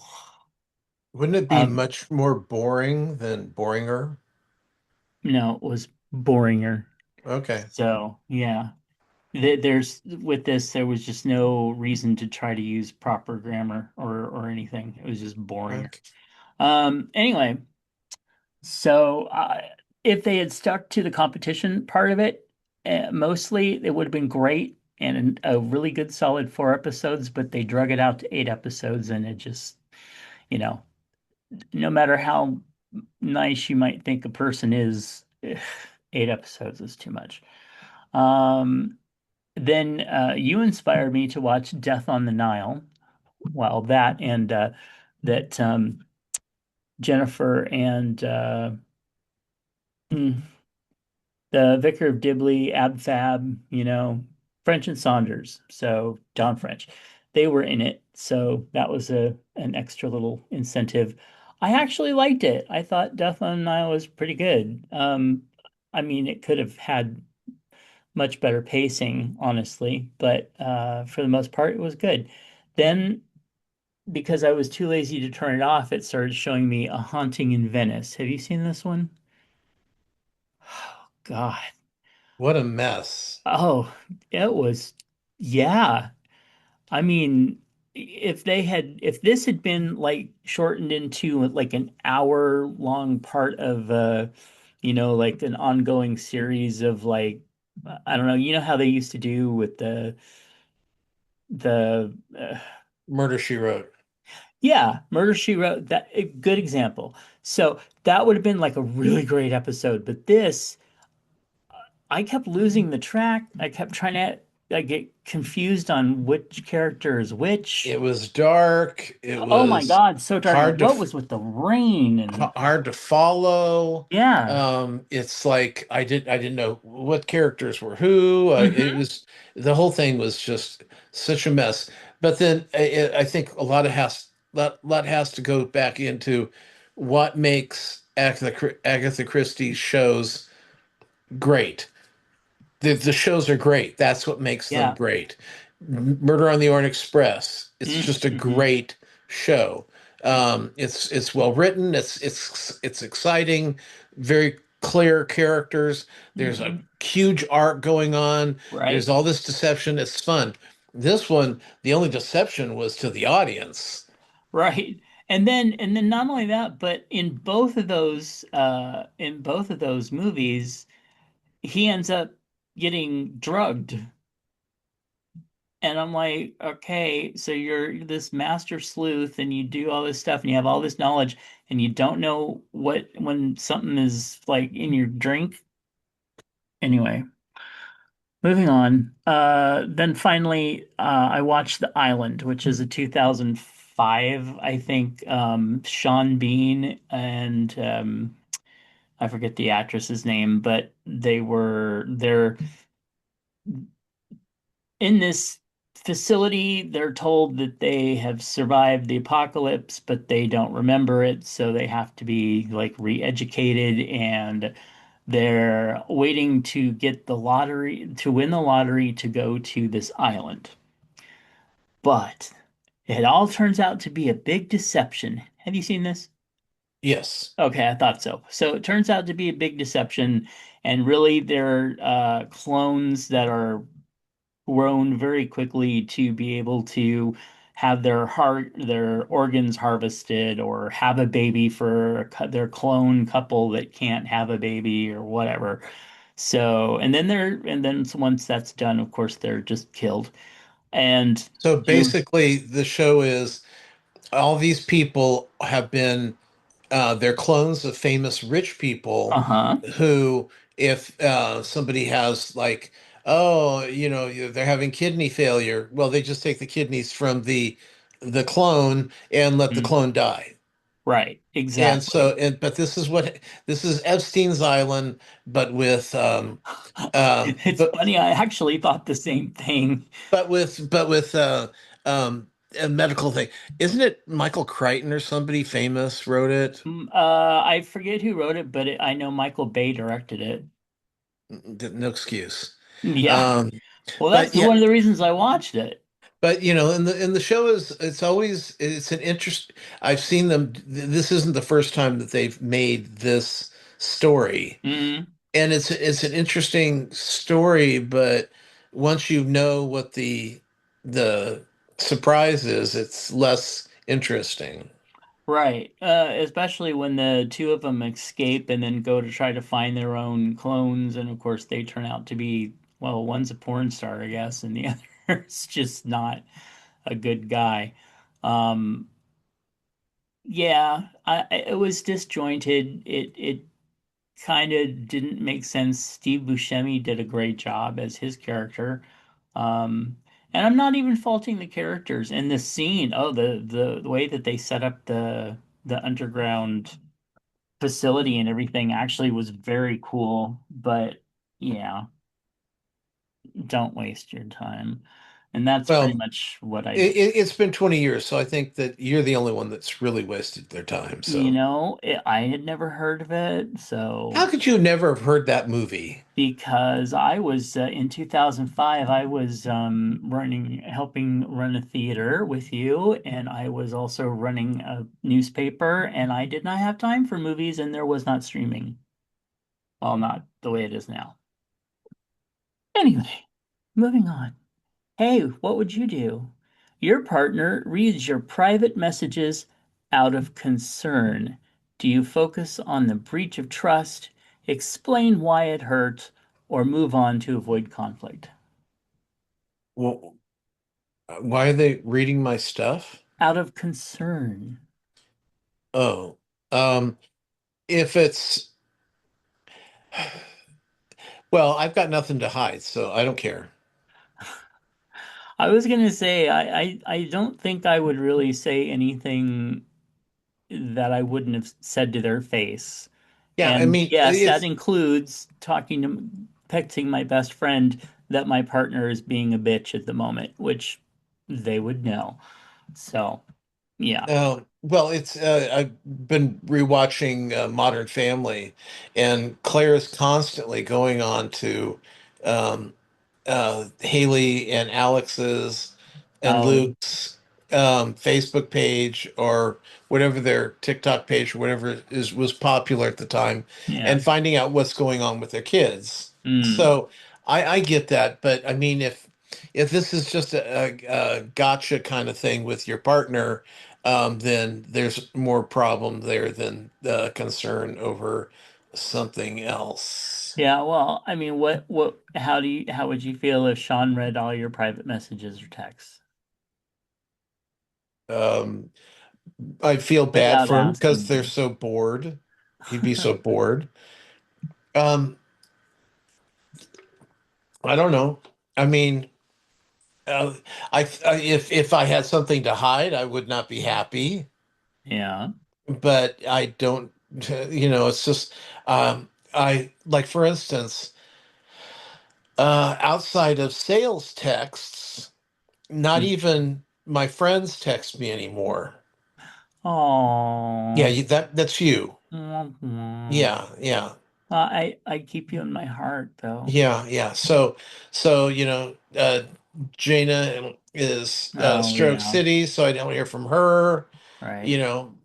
Wouldn't it be um much more boring than boringer? no, it was boringer. Okay. So yeah. There's with this, there was just no reason to try to use proper grammar or anything. It was just boring. Okay. Anyway, so if they had stuck to the competition part of it, mostly it would have been great and a really good solid 4 episodes. But they drug it out to 8 episodes, and it just, you know, no matter how nice you might think a person is, 8 episodes is too much. Um, Then you inspired me to watch Death on the Nile. Well, that and that Jennifer and mm, the Vicar of Dibley, Ab Fab, French and Saunders. So Don French, they were in it. So that was a an extra little incentive. I actually liked it. I thought Death on the Nile was pretty good. I mean, it could have had much better pacing, honestly, but for the most part, it was good. Then, because I was too lazy to turn it off, it started showing me A Haunting in Venice. Have you seen this one? Oh, God. What a mess. Oh, it was, yeah. I mean, if this had been like shortened into like an hour long part of, like an ongoing series of like, I don't know, how they used to do with the Murder She Wrote. Yeah, Murder She Wrote, that a good example. So that would have been like a really great episode, but this I kept losing the track. I kept trying to get confused on which character is which. It was dark. It Oh my was God, so dark. hard to What was with the rain and hard to follow. yeah. It's like I didn't know what characters were who. It Hmm. was the whole thing was just such a mess. But then I think a lot has to go back into what makes Agatha Christie's shows great. The shows are great. That's what makes them Yeah. great. Murder on the Orient Express. It's just a Mm-hmm. great show. It's well written. It's exciting. Very clear characters. There's a Hmm. huge arc going on. There's Right. all this deception. It's fun. This one, the only deception was to the audience. Right. And then not only that, but in both of those movies, he ends up getting drugged. And I'm like, okay, so you're this master sleuth and you do all this stuff and you have all this knowledge and you don't know what when something is like in your drink. Anyway, moving on. Then finally, I watched The Island, which is a 2005, I think. Sean Bean and I forget the actress's name, but they're in this facility. They're told that they have survived the apocalypse, but they don't remember it, so they have to be like re-educated, and they're waiting to get the lottery, to win the lottery to go to this island. But it all turns out to be a big deception. Have you seen this? Yes. Okay, I thought so. So it turns out to be a big deception, and really they're clones that are grown very quickly to be able to have their organs harvested or have a baby for their clone couple that can't have a baby or whatever. So, and then once that's done, of course, they're just killed. And So you, basically, the show is all these people have been they're clones of famous rich people uh-huh, who, if somebody has like, oh, they're having kidney failure, well, they just take the kidneys from the clone and let the mhm, clone die. right, And so, exactly. but this is Epstein's Island, but with It's funny, I actually thought the same thing. but with a medical thing. Isn't it Michael Crichton or somebody famous wrote it? I forget who wrote it, but I know Michael Bay directed it. No excuse. Yeah. Um, Well, but that's yeah, one of the reasons I watched it. but in the show is it's an interest. I've seen them. This isn't the first time that they've made this story, Mm, and it's an interesting story. But once you know what the surprise is, it's less interesting. right. Especially when the two of them escape and then go to try to find their own clones, and of course they turn out to be, well, one's a porn star, I guess, and the other's just not a good guy. Um, yeah, it was disjointed. It kind of didn't make sense. Steve Buscemi did a great job as his character. Um, and I'm not even faulting the characters and the scene. Oh, the way that they set up the underground facility and everything actually was very cool. But yeah, don't waste your time. And that's pretty Well, much what I did. it's been 20 years, so I think that you're the only one that's really wasted their time. So I had never heard of it, how so could you never have heard that movie? because I was in 2005, I was helping run a theater with you, and I was also running a newspaper, and I did not have time for movies, and there was not streaming. Well, not the way it is now. Anyway, moving on. Hey, what would you do? Your partner reads your private messages out of concern. Do you focus on the breach of trust, explain why it hurt, or move on to avoid conflict? Well, why are they reading my stuff? Out of concern. Oh, um, if it's well, I've got nothing to hide, so I don't care. I was gonna say I don't think I would really say anything that I wouldn't have said to their face. Yeah, I And mean, yes, that it's includes texting my best friend that my partner is being a bitch at the moment, which they would know. So, yeah. well, it's I've been rewatching Modern Family, and Claire is constantly going on to um, Haley and Alex's and Oh, Luke's Facebook page or whatever their TikTok page or whatever is was popular at the time, yeah. and finding out what's going on with their kids. Mm. So I get that, but I mean if this is just a gotcha kind of thing with your partner, then there's more problem there than the concern over something else. Yeah, well, I mean, how would you feel if Sean read all your private messages or texts Um, I feel bad without for him because asking they're you? so bored. He'd be so bored. Um, I don't know. I mean, uh, if I had something to hide, I would not be happy. Yeah. But I don't. It's just I like for instance, outside of sales texts, not even my friends text me anymore. Yeah, Oh. that's you. Yeah, yeah. I keep you in my heart though. Yeah, yeah. So Jaina is Oh Stroke yeah, City, so I don't hear from her. right.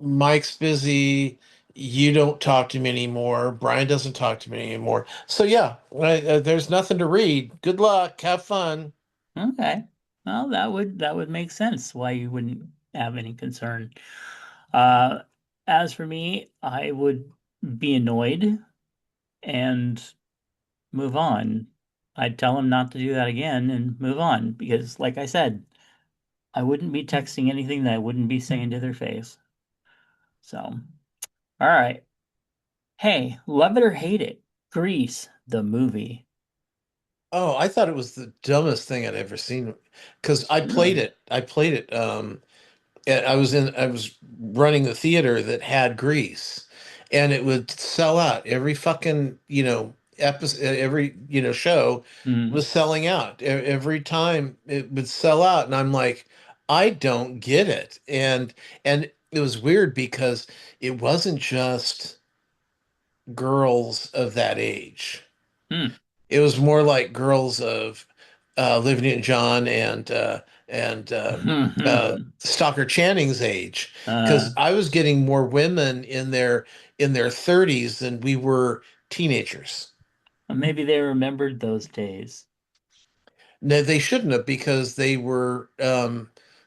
Mike's busy. You don't talk to me anymore. Brian doesn't talk to me anymore. So yeah, there's nothing to read. Good luck. Have fun. Okay. Well, that would make sense why you wouldn't have any concern. Uh, as for me, I would be annoyed and move on. I'd tell him not to do that again and move on because, like I said, I wouldn't be texting anything that I wouldn't be saying to their face. So, all right. Hey, love it or hate it, Grease, the movie. Oh, I thought it was the dumbest thing I'd ever seen because I played Really? it. I played it. And I was running the theater that had Grease, and it would sell out every fucking episode, every show Hmm. was selling out. Every time it would sell out, and I'm like, I don't get it. And it was weird because it wasn't just girls of that age. Hmm. It was more like girls of Olivia and John and Stalker Channing's age, uh, because I was getting more women in their 30s than we were teenagers. maybe they remembered those days. No, they shouldn't have because they were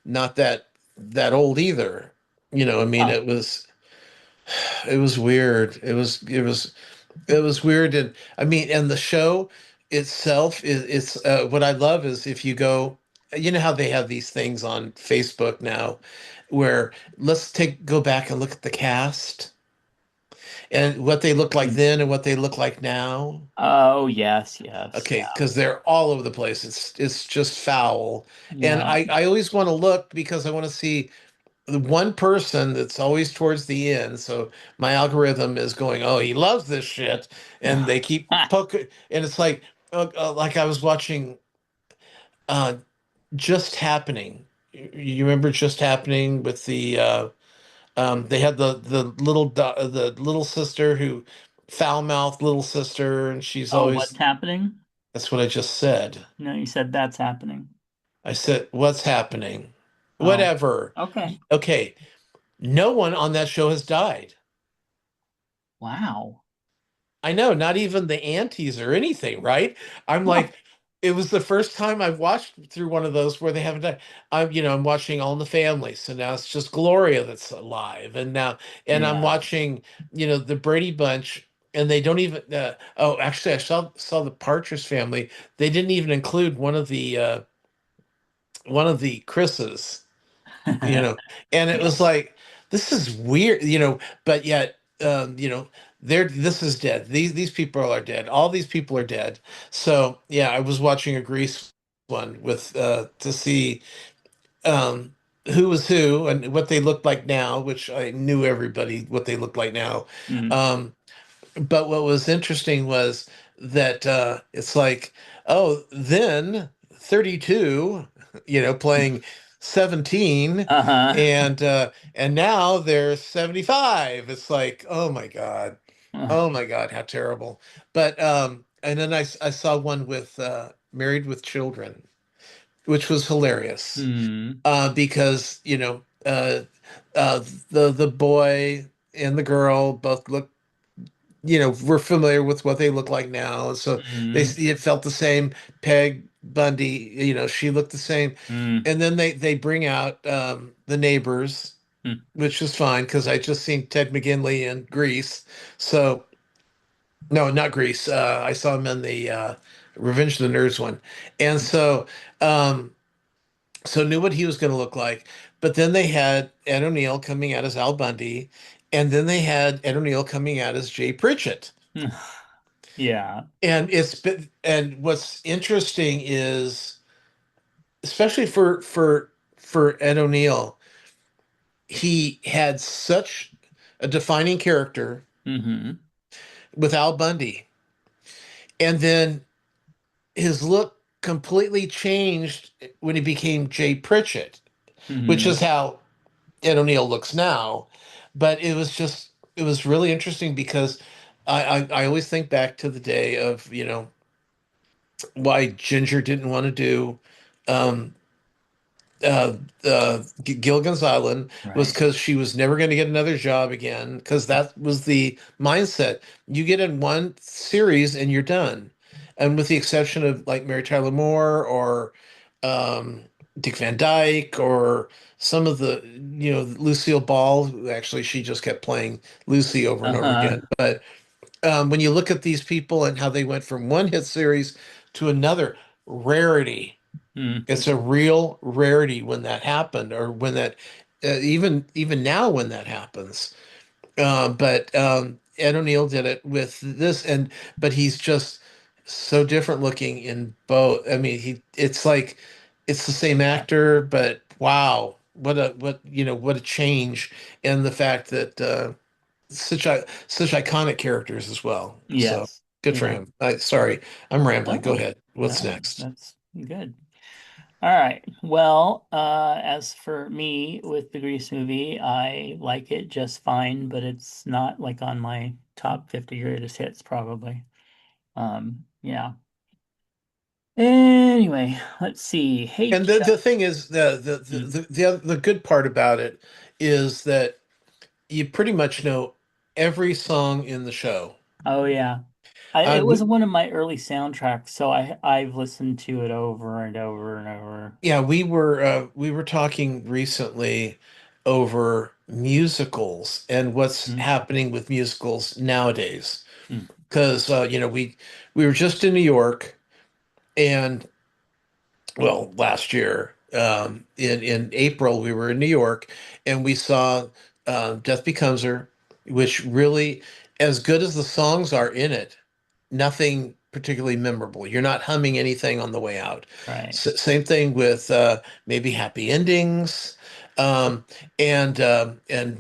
not that old either. I mean, Oh, it was weird. It was weird, and I mean, and the show itself is it's what I love is if you go, how they have these things on Facebook now, where let's take go back and look at the cast and what they looked like hmm. then and what they look like now. Oh, yes, yes. Okay, because they're all over the place. It's just foul, and Yeah. I always want to look because I want to see the one person that's always towards the end. So my algorithm is going, oh, he loves this shit, and they keep poking, and it's like I was watching uh, Just Happening. You remember Just Happening with they had the little sister who foul mouthed little sister, and she's Oh, what's always happening? that's what I just said. No, you said that's happening. I said, what's happening? Oh, Whatever. okay. Okay, no one on that show has died. Wow. I know, not even the aunties or anything, right? I'm Huh. like, it was the first time I've watched through one of those where they haven't done. I'm watching All in the Family, so now it's just Gloria that's alive, and I'm Yeah. watching, the Brady Bunch, and they don't even. Oh, actually, I saw the Partridge Family. They didn't even include one of the Chris's. you know, and it Yeah. was like, this is weird, but yet, they're this is dead. These people are dead. All these people are dead. So yeah, I was watching a Grease one with to see um who was who and what they looked like now, which I knew everybody what they looked like now. Mm. Um, but what was interesting was that it's like, oh, then 32, playing 17, Uh-huh. and now they're 75. It's like, oh my God. Oh my God, how terrible. But and then I saw one with Married with Children, which was hilarious. Hmm. Because, uh the boy and the girl both look, we're familiar with what they look like now. So Hmm. it felt the same. Peg Bundy, she looked the same. Hmm. And then they bring out the neighbors, Hmm. which was fine because I just seen Ted McGinley in Grease. So no, not Grease. I saw him in the Revenge of the Nerds one. And um, so knew what he was going to look like. But then they had Ed O'Neill coming out as Al Bundy, and then they had Ed O'Neill coming out as Jay Pritchett. Yeah. And what's interesting is, especially for Ed O'Neill, he had such a defining character Hmm. with Al Bundy, and then his look completely changed when he became Jay Pritchett, which is Hmm. how Ed O'Neill looks now. But it was really interesting because I always think back to the day of, why Ginger didn't want to do um, uh, Gilligan's Island was Right. because she was never going to get another job again. Because that was the mindset. You get in one series and you're done. And with the exception of like Mary Tyler Moore or um, Dick Van Dyke or some of the, Lucille Ball. Actually, she just kept playing Lucy over and over Uh-huh. again. But when you look at these people and how they went from one hit series to another, rarity. Mm. It's a real rarity when that happened, or when that even now when that happens. But Ed O'Neill did it with this, but he's just so different looking in both. I mean, it's like it's the same actor, but wow, what a change, and the fact that such iconic characters as well. So Yes. good for Yeah. him. Sorry, I'm rambling. Go No, ahead. What's no, next? that's good. All right. Well, as for me with the Grease movie, I like it just fine, but it's not like on my top 50 greatest hits, probably. Yeah. Anyway, let's see. Hey, And the Chuck. thing is, Mm. the good part about it is that you pretty much know every song in the show. Oh, yeah. It was We, one of my early soundtracks, so I've listened to it over and over and over. yeah, we were talking recently over musicals and what's Mm, happening with musicals nowadays. mm, Because we were just in New York, and well, last year, in April, we were in New York, and we saw Death Becomes Her, which really, as good as the songs are in it, nothing particularly memorable. You're not humming anything on the way out. right. Same thing with maybe Happy Endings, um, and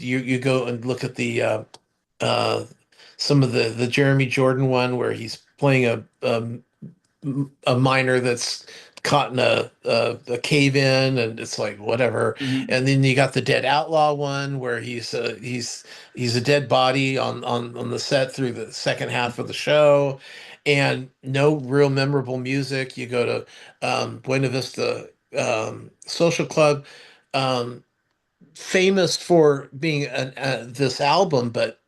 you go and look at the uh, some of the Jeremy Jordan one where he's playing a miner that's caught in a cave in, and it's like whatever. Hmm. And then you got the Dead Outlaw one where he's a dead body on the set through the second half of the show, and no real memorable music. You go to Buena Vista Social Club, um, famous for being this album, but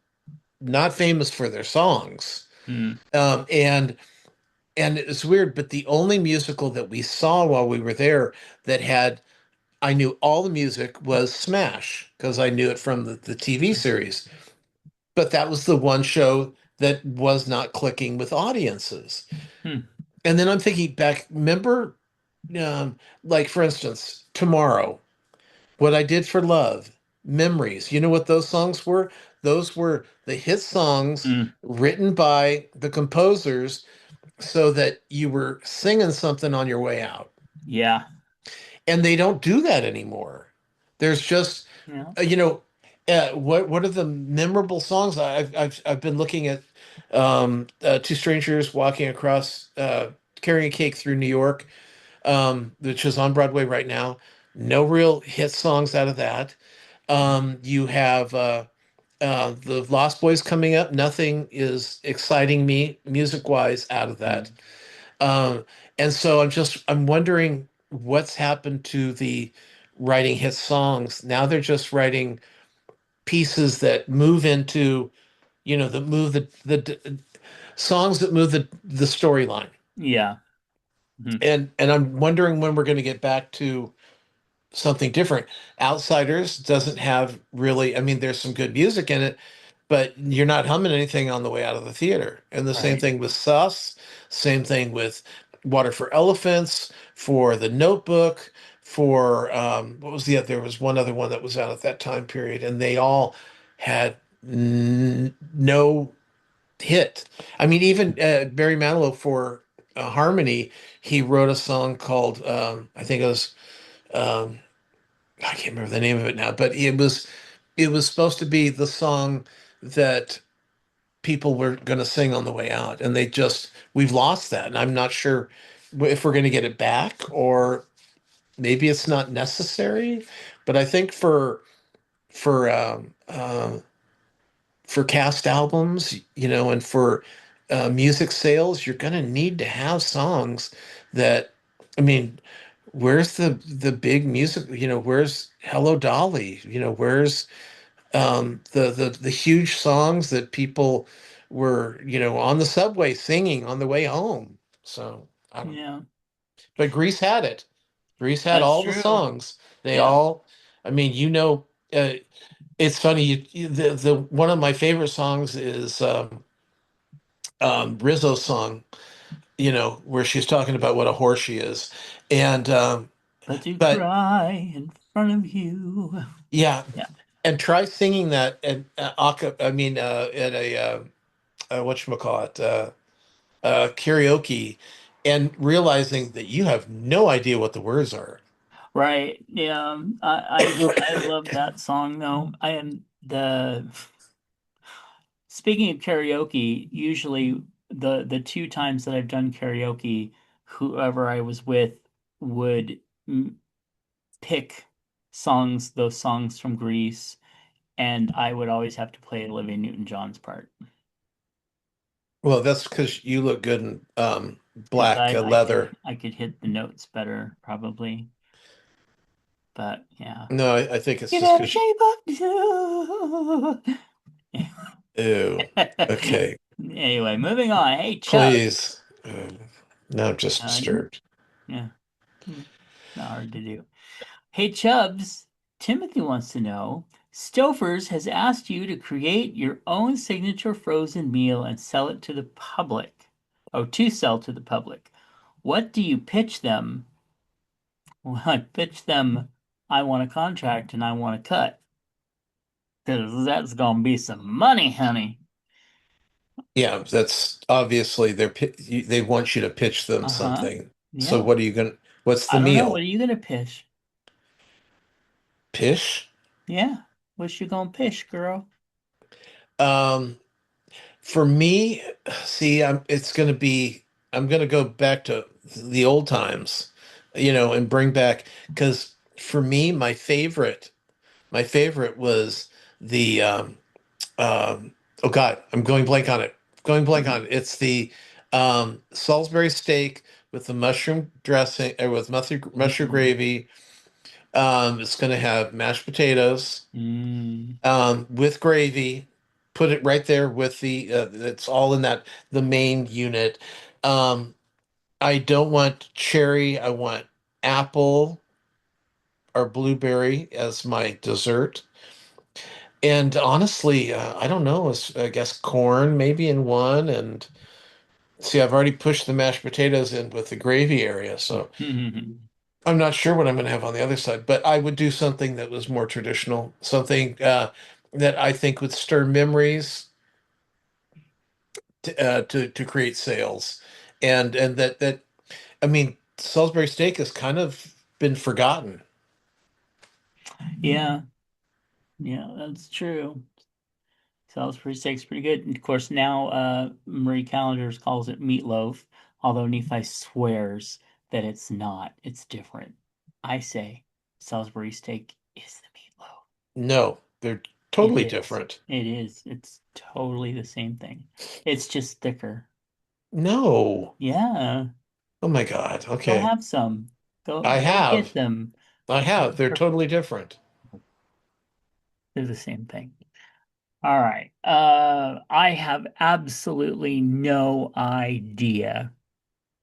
not famous for their songs. Mm, um, and and it's weird, but the only musical that we saw while we were there that had, I knew all the music, was Smash, because I knew it from the TV series. But that was the one show that was not clicking with audiences. mm, And then I'm thinking back, remember, like for instance, Tomorrow, What I Did for Love, Memories. You know what those songs were? Those were the hit songs Mm, written by the composers so that you were singing something on your way out. yeah. And they don't do that anymore. There's just, Yeah. you know, what are the memorable songs? I've been looking at Two Strangers Walking Across Carrying a Cake Through New York, which is on Broadway right now. No real hit songs out of that. You have the Lost Boys coming up. Nothing is exciting me music wise out of that. Mm, Um, and so I'm wondering what's happened to the writing hit songs. Now they're just writing pieces that move into, that move the songs that move the storyline. yeah. Mm, And I'm wondering when we're going to get back to something different. Outsiders doesn't have really, I mean, there's some good music in it, but you're not humming anything on the way out of the theater. And the same right. thing with Sus, same thing with Water for Elephants, for The Notebook, for what was there was one other one that was out at that time period, and they all had no hit. I mean, even Barry Manilow for Harmony, he wrote a song called I think it was um, I can't remember the name of it now, but it was supposed to be the song that people were going to sing on the way out, and we've lost that, and I'm not sure if we're going to get it back or maybe it's not necessary. But I think for for cast albums, and for music sales, you're going to need to have songs that, I mean, where's the big music? Where's Hello Dolly? Where's the huge songs that people were, on the subway singing on the way home? So I don't know. Yeah. But Grease had it. Grease had That's all the true. songs. They Yeah. all, I mean, it's funny. The one of my favorite songs is Rizzo's song, where she's talking about what a whore she is. And But to but cry in front of you. yeah, Yeah. and try singing that at I mean at a whatchamacallit, karaoke, and realizing that you have no idea what the words are. Right. Yeah. I love that song though. I am the Speaking of karaoke, usually the two times that I've done karaoke, whoever I was with would pick those songs from Grease, and I would always have to play Olivia Newton-John's part Well, that's because you look good in because black leather. I could hit the notes better probably, but yeah. No, I think it's You just better because shape up to. ew. Okay, Anyway, moving on. Hey, Chubb. please. Now I'm just You, disturbed. yeah, not hard to do. Hey, Chubbs, Timothy wants to know, Stouffer's has asked you to create your own signature frozen meal and sell it to the public. Oh, to sell to the public. What do you pitch them? Well, I pitch them, I want a contract and I want a cut. Because that's going to be some money, honey. Yeah, that's obviously they want you to pitch them Uh-huh. something. So Yeah. what's the I don't know. What are meal? you going to pitch? Pish? Yeah. What you going to pitch, girl? Um, for me, see, I'm gonna go back to the old times, and bring back, because for me, my favorite was the oh God, I'm going blank on it. Going blank on it. It's the Salisbury steak with the mushroom dressing, or with mushroom Mm. gravy. It's going to have mashed potatoes Mm. with gravy. Put it right there with it's all in the main unit. Um, I don't want cherry. I want apple or blueberry as my dessert. And honestly, I don't know. I guess corn maybe in one. And see, I've already pushed the mashed potatoes in with the gravy area. So I'm not sure what I'm going to have on the other side, but I would do something that was more traditional, something that I think would stir memories to create sales, and that I mean, Salisbury steak has kind of been forgotten. Yeah, yeah, that's true. Salisbury steak's pretty good. And of course, now Marie Callender's calls it meatloaf, although Nephi swears that it's not. It's different. I say Salisbury steak is the meatloaf. No, they're It totally is. different. It is. It's totally the same thing. It's just thicker. No. Yeah. Oh my God. Go Okay. have some. I Go get have. them. I have. They're totally different. They're the same thing. All right. I have absolutely no idea.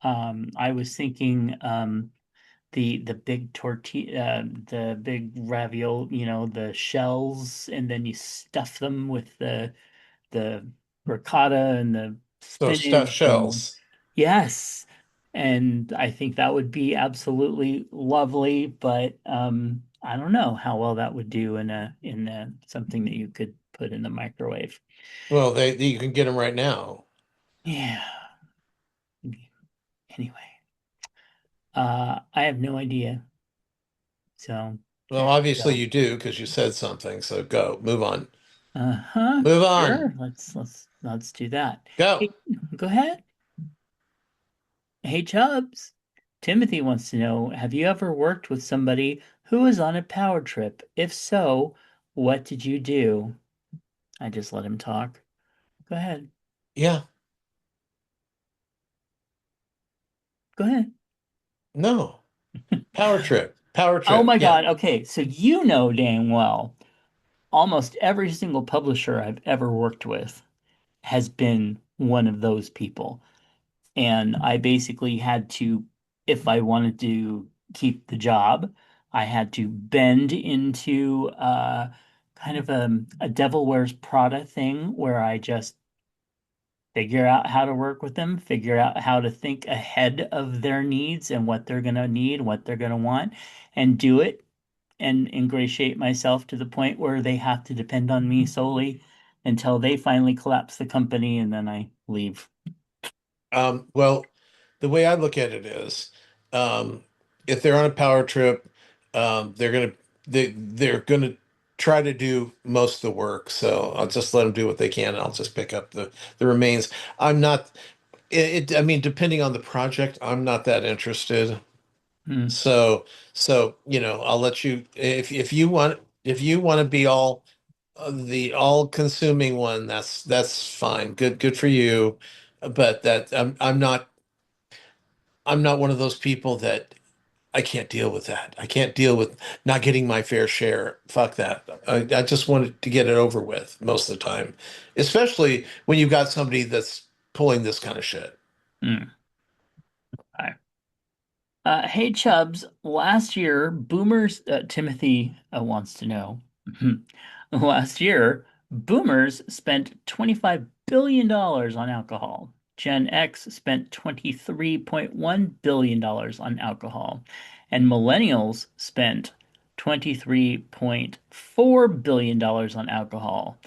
I was thinking the big tortilla, the big ravioli, the shells, and then you stuff them with the ricotta and the So stuffed spinach and shells. yes. And I think that would be absolutely lovely, but I don't know how well that would do in something that you could put in the microwave. Well, you can get them right now. Yeah. Anyway, I have no idea. So Well, there you obviously go. you do because you said something. So go, move on, Uh-huh. move on, Sure. Let's do that. go. Hey, go ahead. Hey, Chubbs. Timothy wants to know, have you ever worked with somebody who was on a power trip? If so, what did you do? I just let him talk. Go ahead. Yeah, Go ahead. no. Power trip, power Oh trip. my Yeah. God. Okay, so you know dang well, almost every single publisher I've ever worked with has been one of those people. And I basically had to, if I wanted to keep the job, I had to bend into kind of a Devil Wears Prada thing where I just figure out how to work with them, figure out how to think ahead of their needs and what they're going to need, what they're going to want, and do it and ingratiate myself to the point where they have to depend on me solely until they finally collapse the company and then I leave. Well, the way I look at it is, um, if they're on a power trip, they're gonna try to do most of the work. So I'll just let them do what they can, and I'll just pick up the remains. I'm not. I mean, depending on the project, I'm not that interested. Hmm. So I'll let you if you want to be all the all-consuming one, that's fine. Good for you. But that I'm not one of those people that I can't deal with that. I can't deal with not getting my fair share. Fuck that. I just wanted to get it over with most of the time, especially when you've got somebody that's pulling this kind of shit. Hmm. Hey Chubbs, last year, boomers, Timothy wants to know. Last year, boomers spent $25 billion on alcohol. Gen X spent $23.1 billion on alcohol. And millennials spent $23.4 billion on alcohol.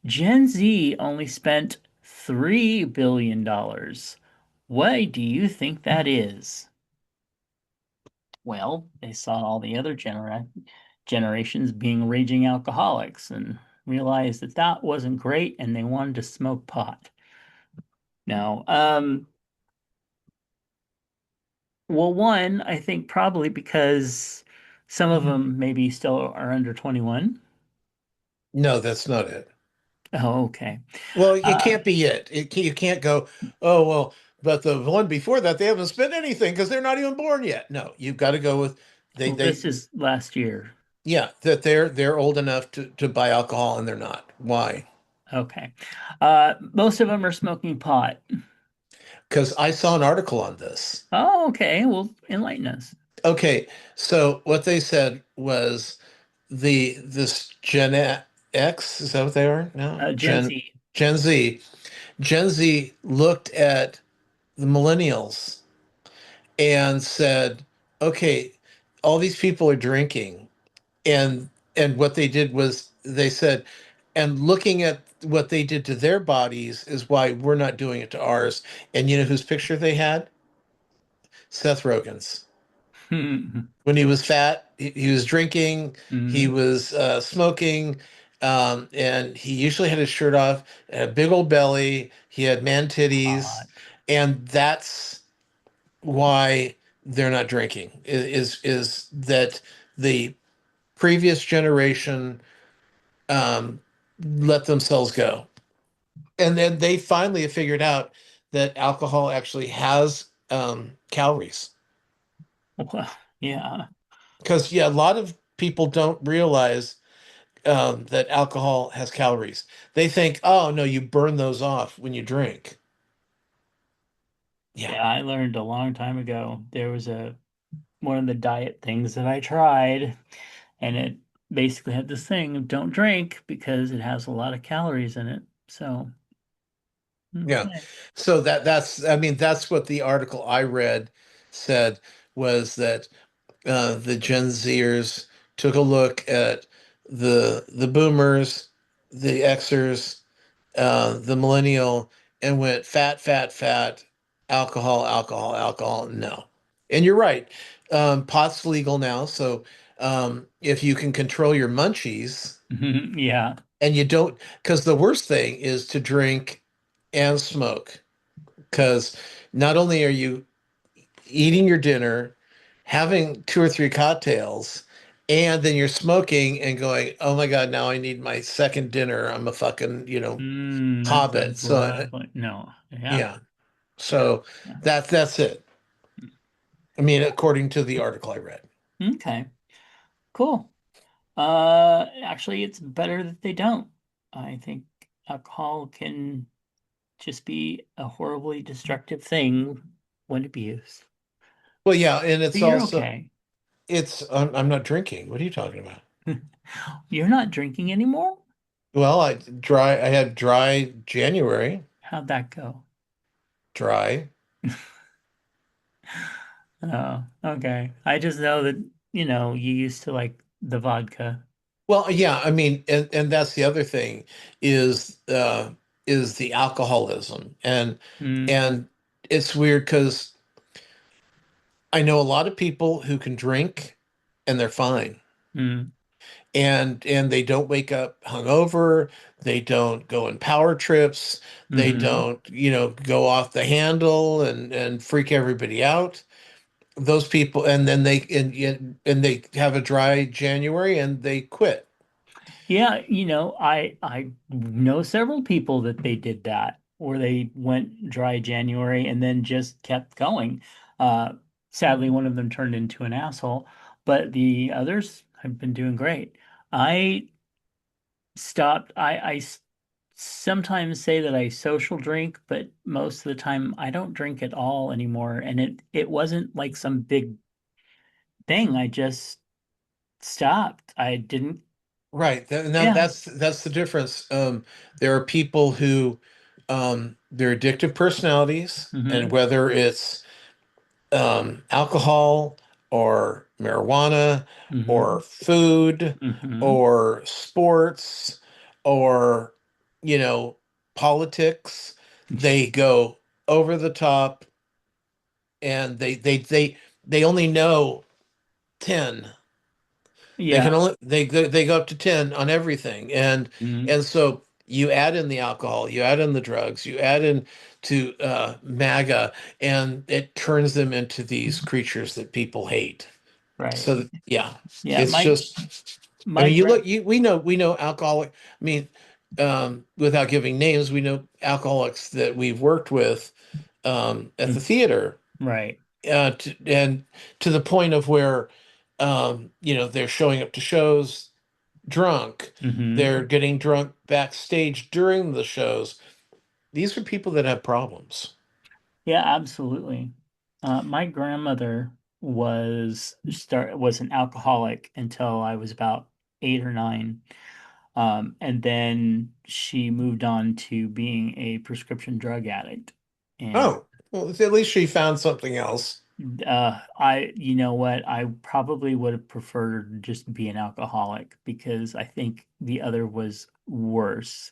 Gen Z only spent $3 billion. Why do you think that is? Well, they saw all the other generations being raging alcoholics and realized that that wasn't great and they wanted to smoke pot. Now, well, one, I think probably because some of them maybe still are under 21. No, that's not it. Oh, okay. Well, it Uh, can't be it. You can't go, oh, well, but the one before that, they haven't spent anything because they're not even born yet. No, you've got to go with well, they, this is last year. yeah, that they're old enough to buy alcohol and they're not. Why? Okay. Most of them are smoking pot. Because I saw an article on this. Oh, okay. Well, enlighten us. Okay, so what they said was this X, is that what they are? No, Gen Z. Gen Z. Gen Z looked at the millennials and said, okay, all these people are drinking, and what they did was they said, and looking at what they did to their bodies is why we're not doing it to ours. And you know whose picture they had? Seth Rogen's. When he was fat, he was drinking, he Mm, was smoking, and he usually had his shirt off, had a big old belly, he had man titties, hot. and that's why they're not drinking. Is that the previous generation let themselves go, and then they finally have figured out that alcohol actually has calories. Well, yeah. Because yeah, a lot of people don't realize that alcohol has calories. They think, oh no, you burn those off when you drink. Yeah, Yeah, I learned a long time ago. There was a one of the diet things that I tried, and it basically had this thing of don't drink because it has a lot of calories in it. So, yeah. okay. So that's I mean that's what the article I read said was that the Gen Zers took a look at the boomers, the Xers, the millennial, and went fat, fat, fat, alcohol, alcohol, alcohol. No. And you're right. Pot's legal now, so if you can control your munchies Yeah. and you don't, because the worst thing is to drink and smoke, because not only are you eating your dinner, having two or three cocktails, and then you're smoking and going, oh my God, now I need my second dinner. I'm a fucking, That hobbit. sounds So lovely. No. Yeah. yeah. So Yeah. that's it. I mean, according to the article I read. Okay. Cool. Actually, it's better that they don't. I think alcohol can just be a horribly destructive thing when abused. Well, yeah, and But it's you're also okay. I'm not drinking. What are you talking about? You're not drinking anymore? Well, I had dry January, How'd that go? dry. Oh, okay. I just know that, you used to like the vodka. Well, yeah, I mean, and that's the other thing is the alcoholism. Mm, And it's weird because I know a lot of people who can drink and they're fine. mm, And they don't wake up hungover, they don't go in power trips, they mm-hmm. don't, go off the handle and freak everybody out. Those people, and then and they have a dry January and they quit. Yeah, I know several people that they did that, where they went dry January and then just kept going. Uh, Sadly, one of them turned into an asshole, but the others have been doing great. I stopped. Sometimes say that I social drink, but most of the time I don't drink at all anymore. And it wasn't like some big thing. I just stopped. I didn't. Right. Now Yeah. that's the difference. There are people who they're addictive personalities, and Hmm. whether it's alcohol or marijuana or Hmm. food Hmm. or sports or you know politics, they go over the top, and they only know 10. They Yeah. can only they go up to 10 on everything. Hmm. And so you add in the alcohol, you add in the drugs, you add in to MAGA, and it turns them into these creatures that people hate. Right. So yeah, Yeah. it's just I My mean you grand. look you we know alcoholic. I mean, without giving names, we know alcoholics that we've worked with at the Mm, theater, right. and to the point of where they're showing up to shows drunk. Hmm. They're getting drunk backstage during the shows. These are people that have problems. Yeah, absolutely. My grandmother was an alcoholic until I was about 8 or 9. And then she moved on to being a prescription drug addict. And Oh, well, at least she found something else. You know what? I probably would have preferred just be an alcoholic because I think the other was worse.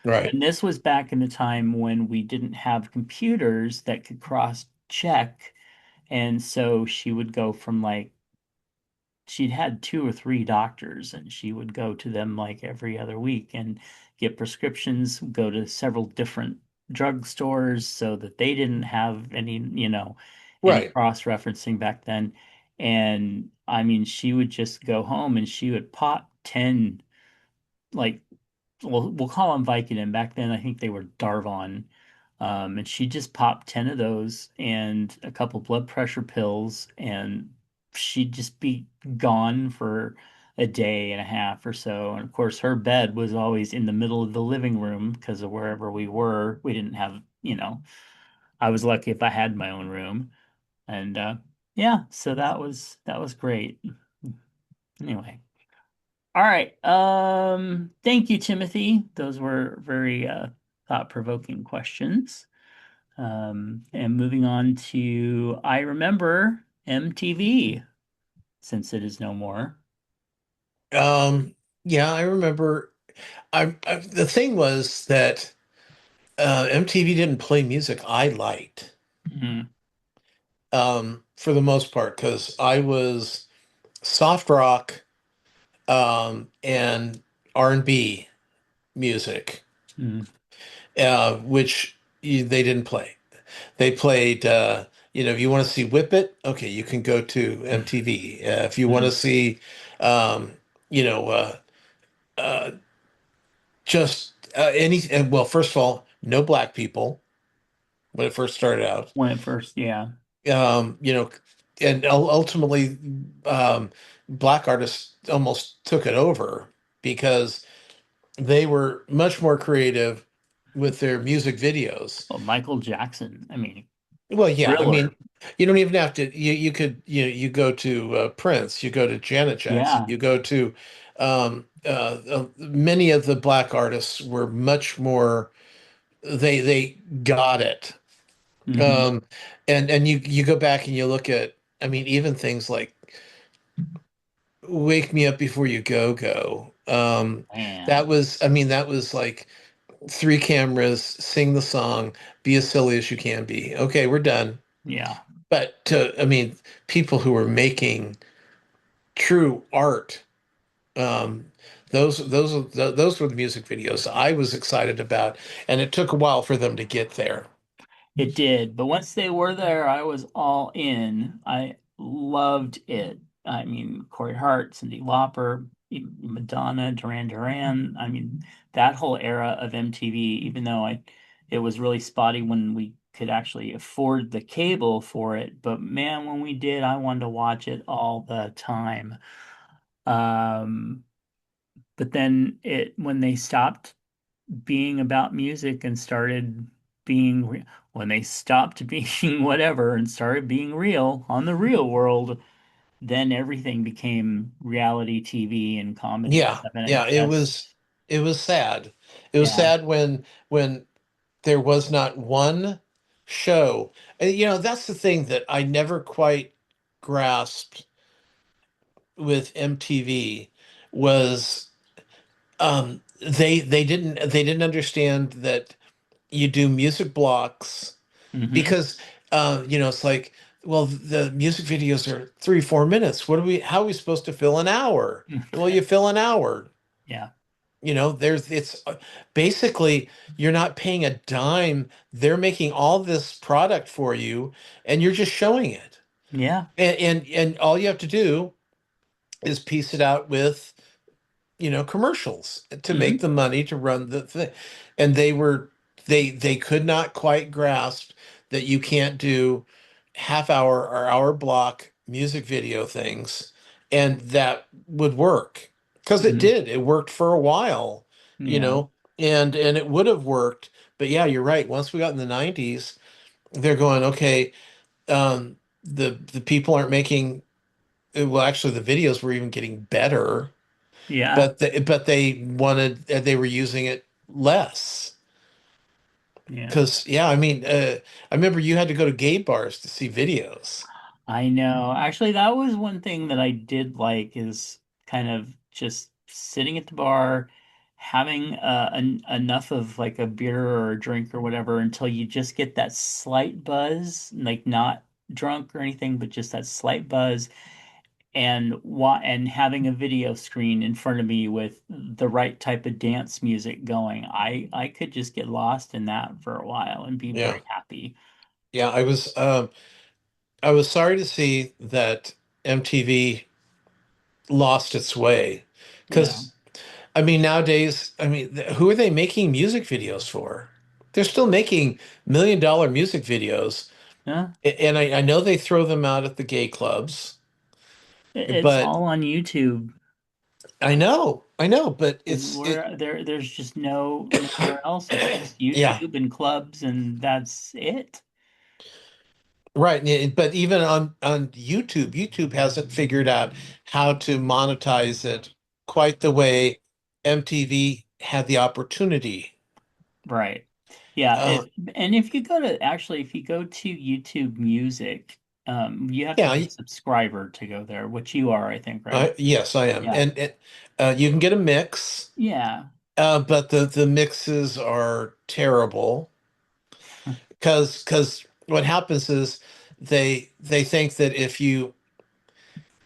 Right. And this was back in the time when we didn't have computers that could cross-check. And so she would go from like, she'd had two or three doctors, and she would go to them like every other week and get prescriptions, go to several different drugstores so that they didn't have any, any Right. cross-referencing back then. And I mean, she would just go home and she would pop 10, like, we'll call them Vicodin. Back then, I think they were Darvon. And she just popped 10 of those and a couple blood pressure pills, and she'd just be gone for a day and a half or so. And of course, her bed was always in the middle of the living room because of wherever we were. We didn't have, I was lucky if I had my own room. And yeah, so that was great. Anyway. All right. Thank you, Timothy. Those were very thought-provoking questions. And moving on to I remember MTV since it is no more. Um, yeah, I remember. The thing was that MTV didn't play music I liked, Mhm. for the most part, because I was soft rock, and R&B music, Mhm. which they didn't play. They played, if you want to see Whip It, okay, you can go to MTV. If you want to Mhm. see, um, you know, uh, just well, first of all, no black people when it first started out. When it first, yeah. Um, you know, and ultimately, um, black artists almost took it over because they were much more creative with their music videos. Well, Michael Jackson. I mean, Well, yeah, I Thriller. mean, you don't even have to. You could you go to Prince, you go to Janet Jackson, Yeah. you go to many of the black artists were much more. They got it. Hmm. Um, and you go back and you look at. I mean, even things like "Wake Me Up Before You Go Go." That Man. was. I mean, that was like three cameras, sing the song, be as silly as you can be. Okay, we're done. Yeah. But I mean, people who were making true art, um, those were the music videos I was excited about, and it took a while for them to get there. It did, but once they were there, I was all in. I loved it. I mean, Corey Hart, Cyndi Lauper, Madonna, Duran Duran. I mean, that whole era of MTV, even though it was really spotty when we could actually afford the cable for it, but man, when we did, I wanted to watch it all the time. Um, but then when they stopped being about music and started being when they stopped being whatever and started being real on the real world, then everything became reality TV and comedy Yeah, stuff. And yeah, just, it was sad. It was yeah. sad when there was not one show. And that's the thing that I never quite grasped with MTV was they didn't understand that you do music blocks Hmm. because it's like, well, the music videos are 3 4 minutes. How are we supposed to fill an hour? Well, you fill an hour. Yeah. There's it's basically you're not paying a dime. They're making all this product for you, and you're just showing it. Yeah. And all you have to do is piece it out with commercials to make Hmm. the money to run the thing. And they could not quite grasp that you can't do half hour or hour block music video things and that would work, because it Hmm. did. It worked for a while, you Yeah. know and it would have worked. But yeah, you're right. Once we got in the 90s, they're going, okay, the people aren't making, well, actually the videos were even getting better, Yeah. but they were using it less. Yeah. Because, yeah, I mean, I remember you had to go to gay bars to see videos. I know. Actually, that was one thing that I did like is kind of just sitting at the bar, having enough of like a beer or a drink or whatever until you just get that slight buzz, like not drunk or anything, but just that slight buzz, and having a video screen in front of me with the right type of dance music going. I could just get lost in that for a while and be Yeah. very happy. Yeah, I was sorry to see that MTV lost its way Yeah. because I mean nowadays, I mean, who are they making music videos for? They're still making $1 million music videos, Yeah. and I know they throw them out at the gay clubs, It's but all on YouTube. I know, but Where there's just nowhere else. It's just yeah, YouTube and clubs and that's it. right. But even on YouTube, YouTube hasn't figured out how to monetize it quite the way MTV had the opportunity. Right. Yeah, Uh, and if you go to actually if you go to YouTube Music, you have to yeah, be a subscriber to go there, which you are, I think, right? yes, I am, Yeah. and you can get a mix, Yeah. but the mixes are terrible because what happens is they think that if you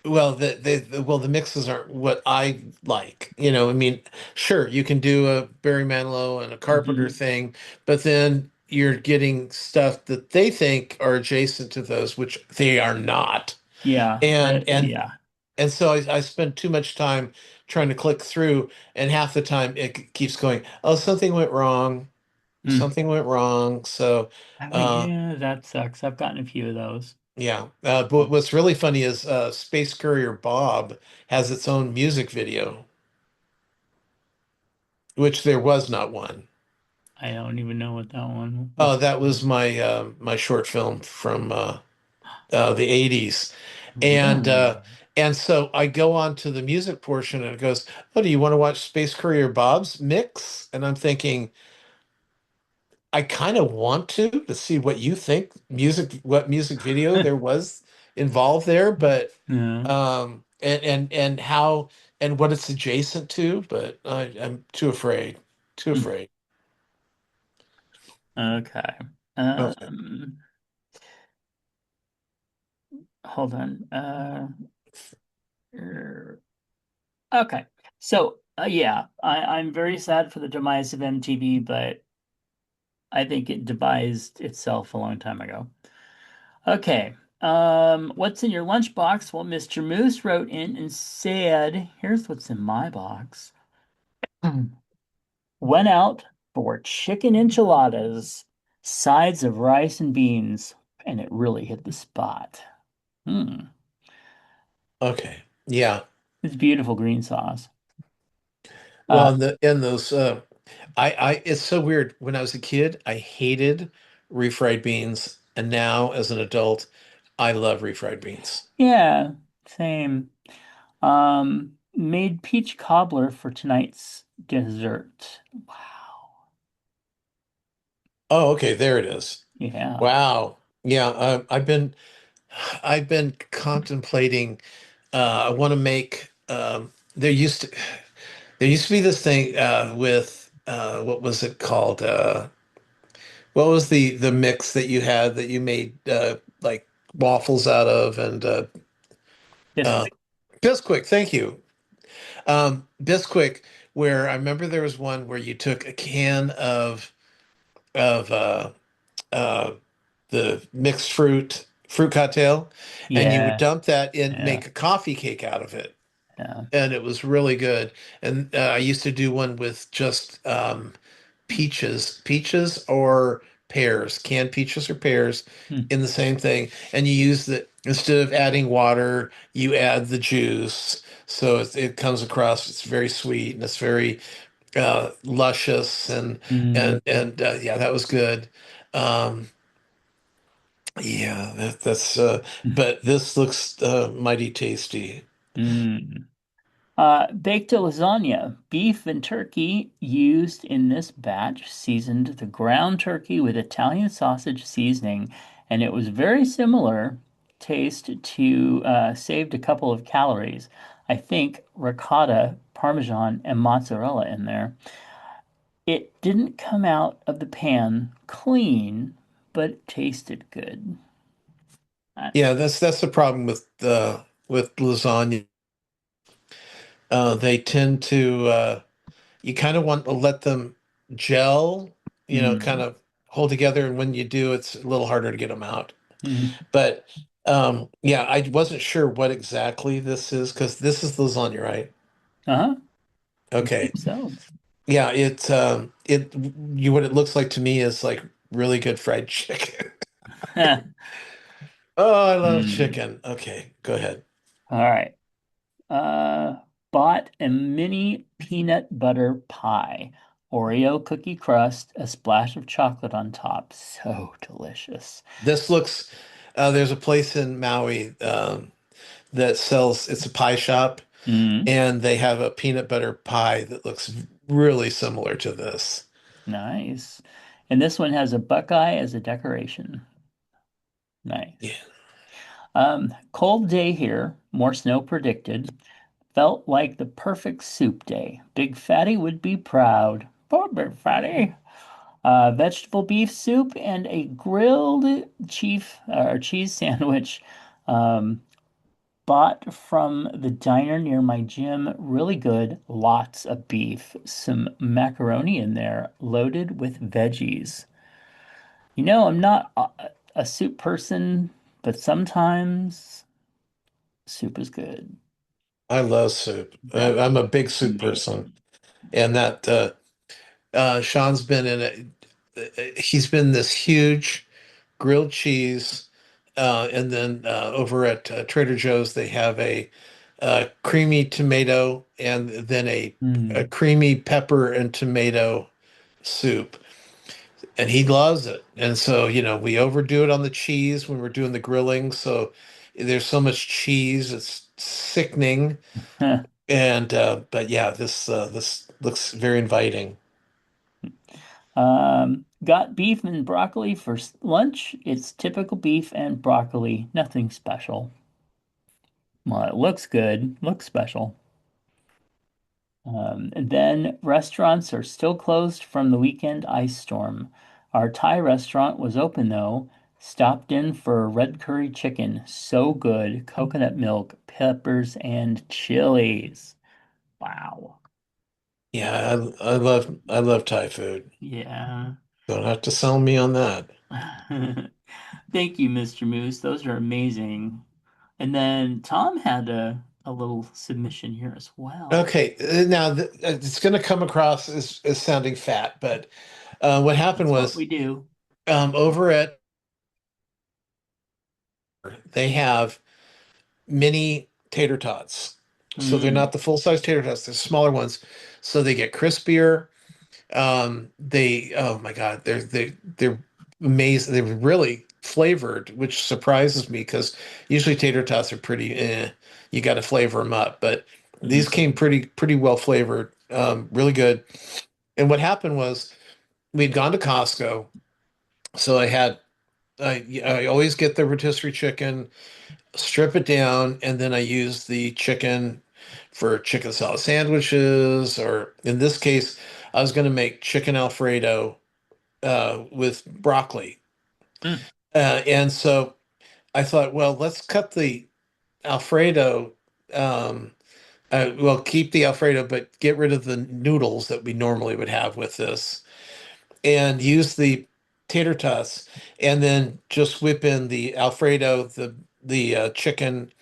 well the mixes aren't what I like. You know, I mean, sure, you can do a Barry Manilow and a Carpenter Hmm. thing, but then you're getting stuff that they think are adjacent to those, which they are not. Yeah. And and Yeah. and so I spend too much time trying to click through, and half the time it keeps going, oh, something went wrong, Mm. something went wrong. So Oh, uh yeah, that sucks. I've gotten a few of those. yeah, but what's really funny is Space Courier Bob has its own music video, which there was not one. I don't even know what that one Oh, was. that was my short film from the 80s. And Really? and so I go on to the music portion and it goes, "Oh, do you want to watch Space Courier Bob's mix?" And I'm thinking, I kind of want to see what you think what music video there was involved there, but Yeah. and how and what it's adjacent to, but I'm too afraid. Too Mm. afraid. Okay. Okay. Um, hold on. Er, okay. So, yeah, I'm very sad for the demise of MTV, but I think it devised itself a long time ago. Okay. What's in your lunchbox? Well, Mr. Moose wrote in and said, here's what's in my box. Went out for chicken enchiladas, sides of rice and beans, and it really hit the spot. Hmm. Okay. Yeah. It's beautiful green sauce. Uh, Well, in those I it's so weird. When I was a kid, I hated refried beans, and now as an adult, I love refried beans. yeah, same. Made peach cobbler for tonight's dessert. Wow. Oh, okay, there it is. Yeah. Wow. Yeah, I've been contemplating I want to make there used to be this thing with what was it called? What was the mix that you had that you made like waffles out of and uh Biscuit. Bisquick, thank you. Bisquick, where I remember there was one where you took a can of uh the mixed fruit cocktail and you would Yeah. dump that in, Yeah. make a coffee cake out of it. Yeah. And it was really good. And I used to do one with just peaches or pears, canned peaches or pears Hmm. in the same thing. And you use the instead of adding water, you add the juice. So it comes across, it's very sweet and it's very luscious Mm, yeah, that was good. Um, yeah, that's but this looks mighty tasty. mm. Baked lasagna, beef and turkey used in this batch, seasoned the ground turkey with Italian sausage seasoning, and it was very similar taste to saved a couple of calories. I think ricotta, Parmesan, and mozzarella in there. It didn't come out of the pan clean, but it tasted good. I, Yeah, that's the problem with lasagna. They tend to you kind of want to let them gel, kind mm, of hold together, and when you do, it's a little harder to get them out. mm, But yeah, I wasn't sure what exactly this is because this is lasagna, right? uh-huh. I Okay. believe so. Yeah, it you what it looks like to me is like really good fried chicken. Oh, I love Mm. chicken. Okay, go ahead. All right. Uh, Bought a mini peanut butter pie, Oreo cookie crust, a splash of chocolate on top. So delicious. This looks there's a place in Maui that sells it's a pie shop Mm, and they have a peanut butter pie that looks really similar to this. nice. And this one has a buckeye as a decoration. Yeah. Nice. Cold day here, more snow predicted. Felt like the perfect soup day. Big Fatty would be proud. Poor Big Fatty. Vegetable beef soup and a grilled chief or cheese sandwich. Um, Bought from the diner near my gym. Really good. Lots of beef. Some macaroni in there, loaded with veggies. I'm not a soup person, but sometimes soup is good. I love soup. That I'm a big looks soup person, amazing. and that Sean's been in it. He's been this huge grilled cheese, and then over at Trader Joe's they have a creamy tomato and then a Mm. creamy pepper and tomato soup, and he loves it. And so we overdo it on the cheese when we're doing the grilling, so there's so much cheese it's sickening. And but yeah, this looks very inviting. Got beef and broccoli for lunch. It's typical beef and broccoli, nothing special. Well, it looks good, looks special. And then restaurants are still closed from the weekend ice storm. Our Thai restaurant was open though. Stopped in for red curry chicken. So good. Coconut milk, peppers, and chilies. Wow. Yeah, I love Thai food. Yeah. Don't have to sell me on that. Thank you, Mr. Moose. Those are amazing. And then Tom had a little submission here as well. Okay, now it's going to come across as sounding fat, but what happened That's what was we do. over at they have mini tater tots, so they're Mm, not the full size tater tots; they're smaller ones, so they get crispier. They oh my God, they're amazing. They're really flavored, which surprises me because usually tater tots are pretty you got to flavor them up, but these mm, came pretty well flavored, really good. And what happened was we'd gone to Costco, so I always get the rotisserie chicken, strip it down, and then I use the chicken for chicken salad sandwiches, or in this case, I was going to make chicken Alfredo with broccoli. mm. And so I thought, well, let's cut the Alfredo. Um, well, keep the Alfredo, but get rid of the noodles that we normally would have with this, and use the tater tots, and then just whip in the Alfredo, the chicken,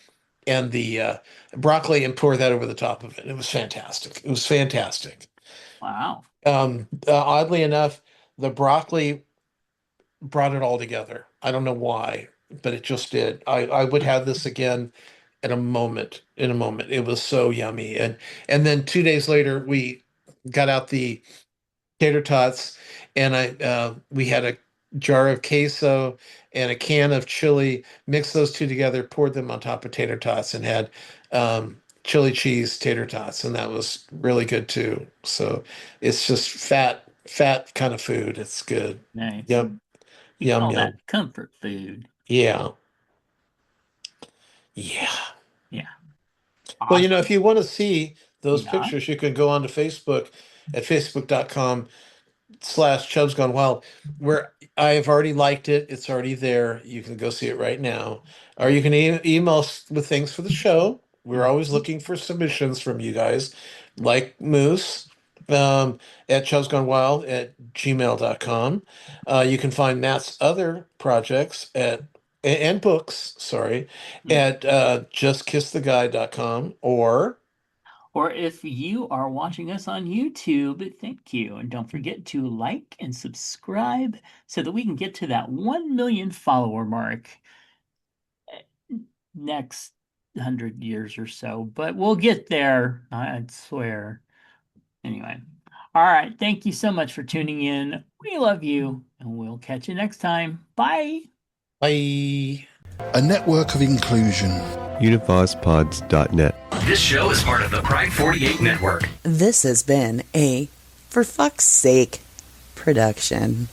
and the broccoli, and pour that over the top of it. It was fantastic. It was fantastic. Wow. Oddly enough, the broccoli brought it all together. I don't know why, but it just did. I would have this again in a moment. In a moment, it was so yummy. And then 2 days later, we got out the tater tots, and I we had a jar of queso and a can of chili. Mixed those two together, poured them on top of tater tots, and had chili cheese tater tots, and that was really good too. So it's just fat kind of food. It's good. Nice. Yum, We yum, call that yum. comfort food. Yeah. Yeah. Yeah. Well, Awesome. if you want to see those Yeah. pictures, you can go onto Facebook at facebook.com/Chubbs Gone Wild, where I've already liked it. It's already there. You can go see it right now. Or you can email us with things for the show. We're always Mhm. looking for submissions from you guys, like Moose at chubsgonewild@gmail.com. You can find Matt's other projects and books, sorry, at justkisstheguy.com Or if you are watching us on YouTube, thank you. And don't forget to like and subscribe so that we can get to that 1 million follower mark next 100 years or so. But we'll get there, I swear. Anyway. All right. Thank you so much for tuning in. We love you, and we'll catch you next time. Bye. Bye. A network of inclusion. UnivazPods.net. This show is part of the Pride 48 network. This has been a For Fuck's Sake production.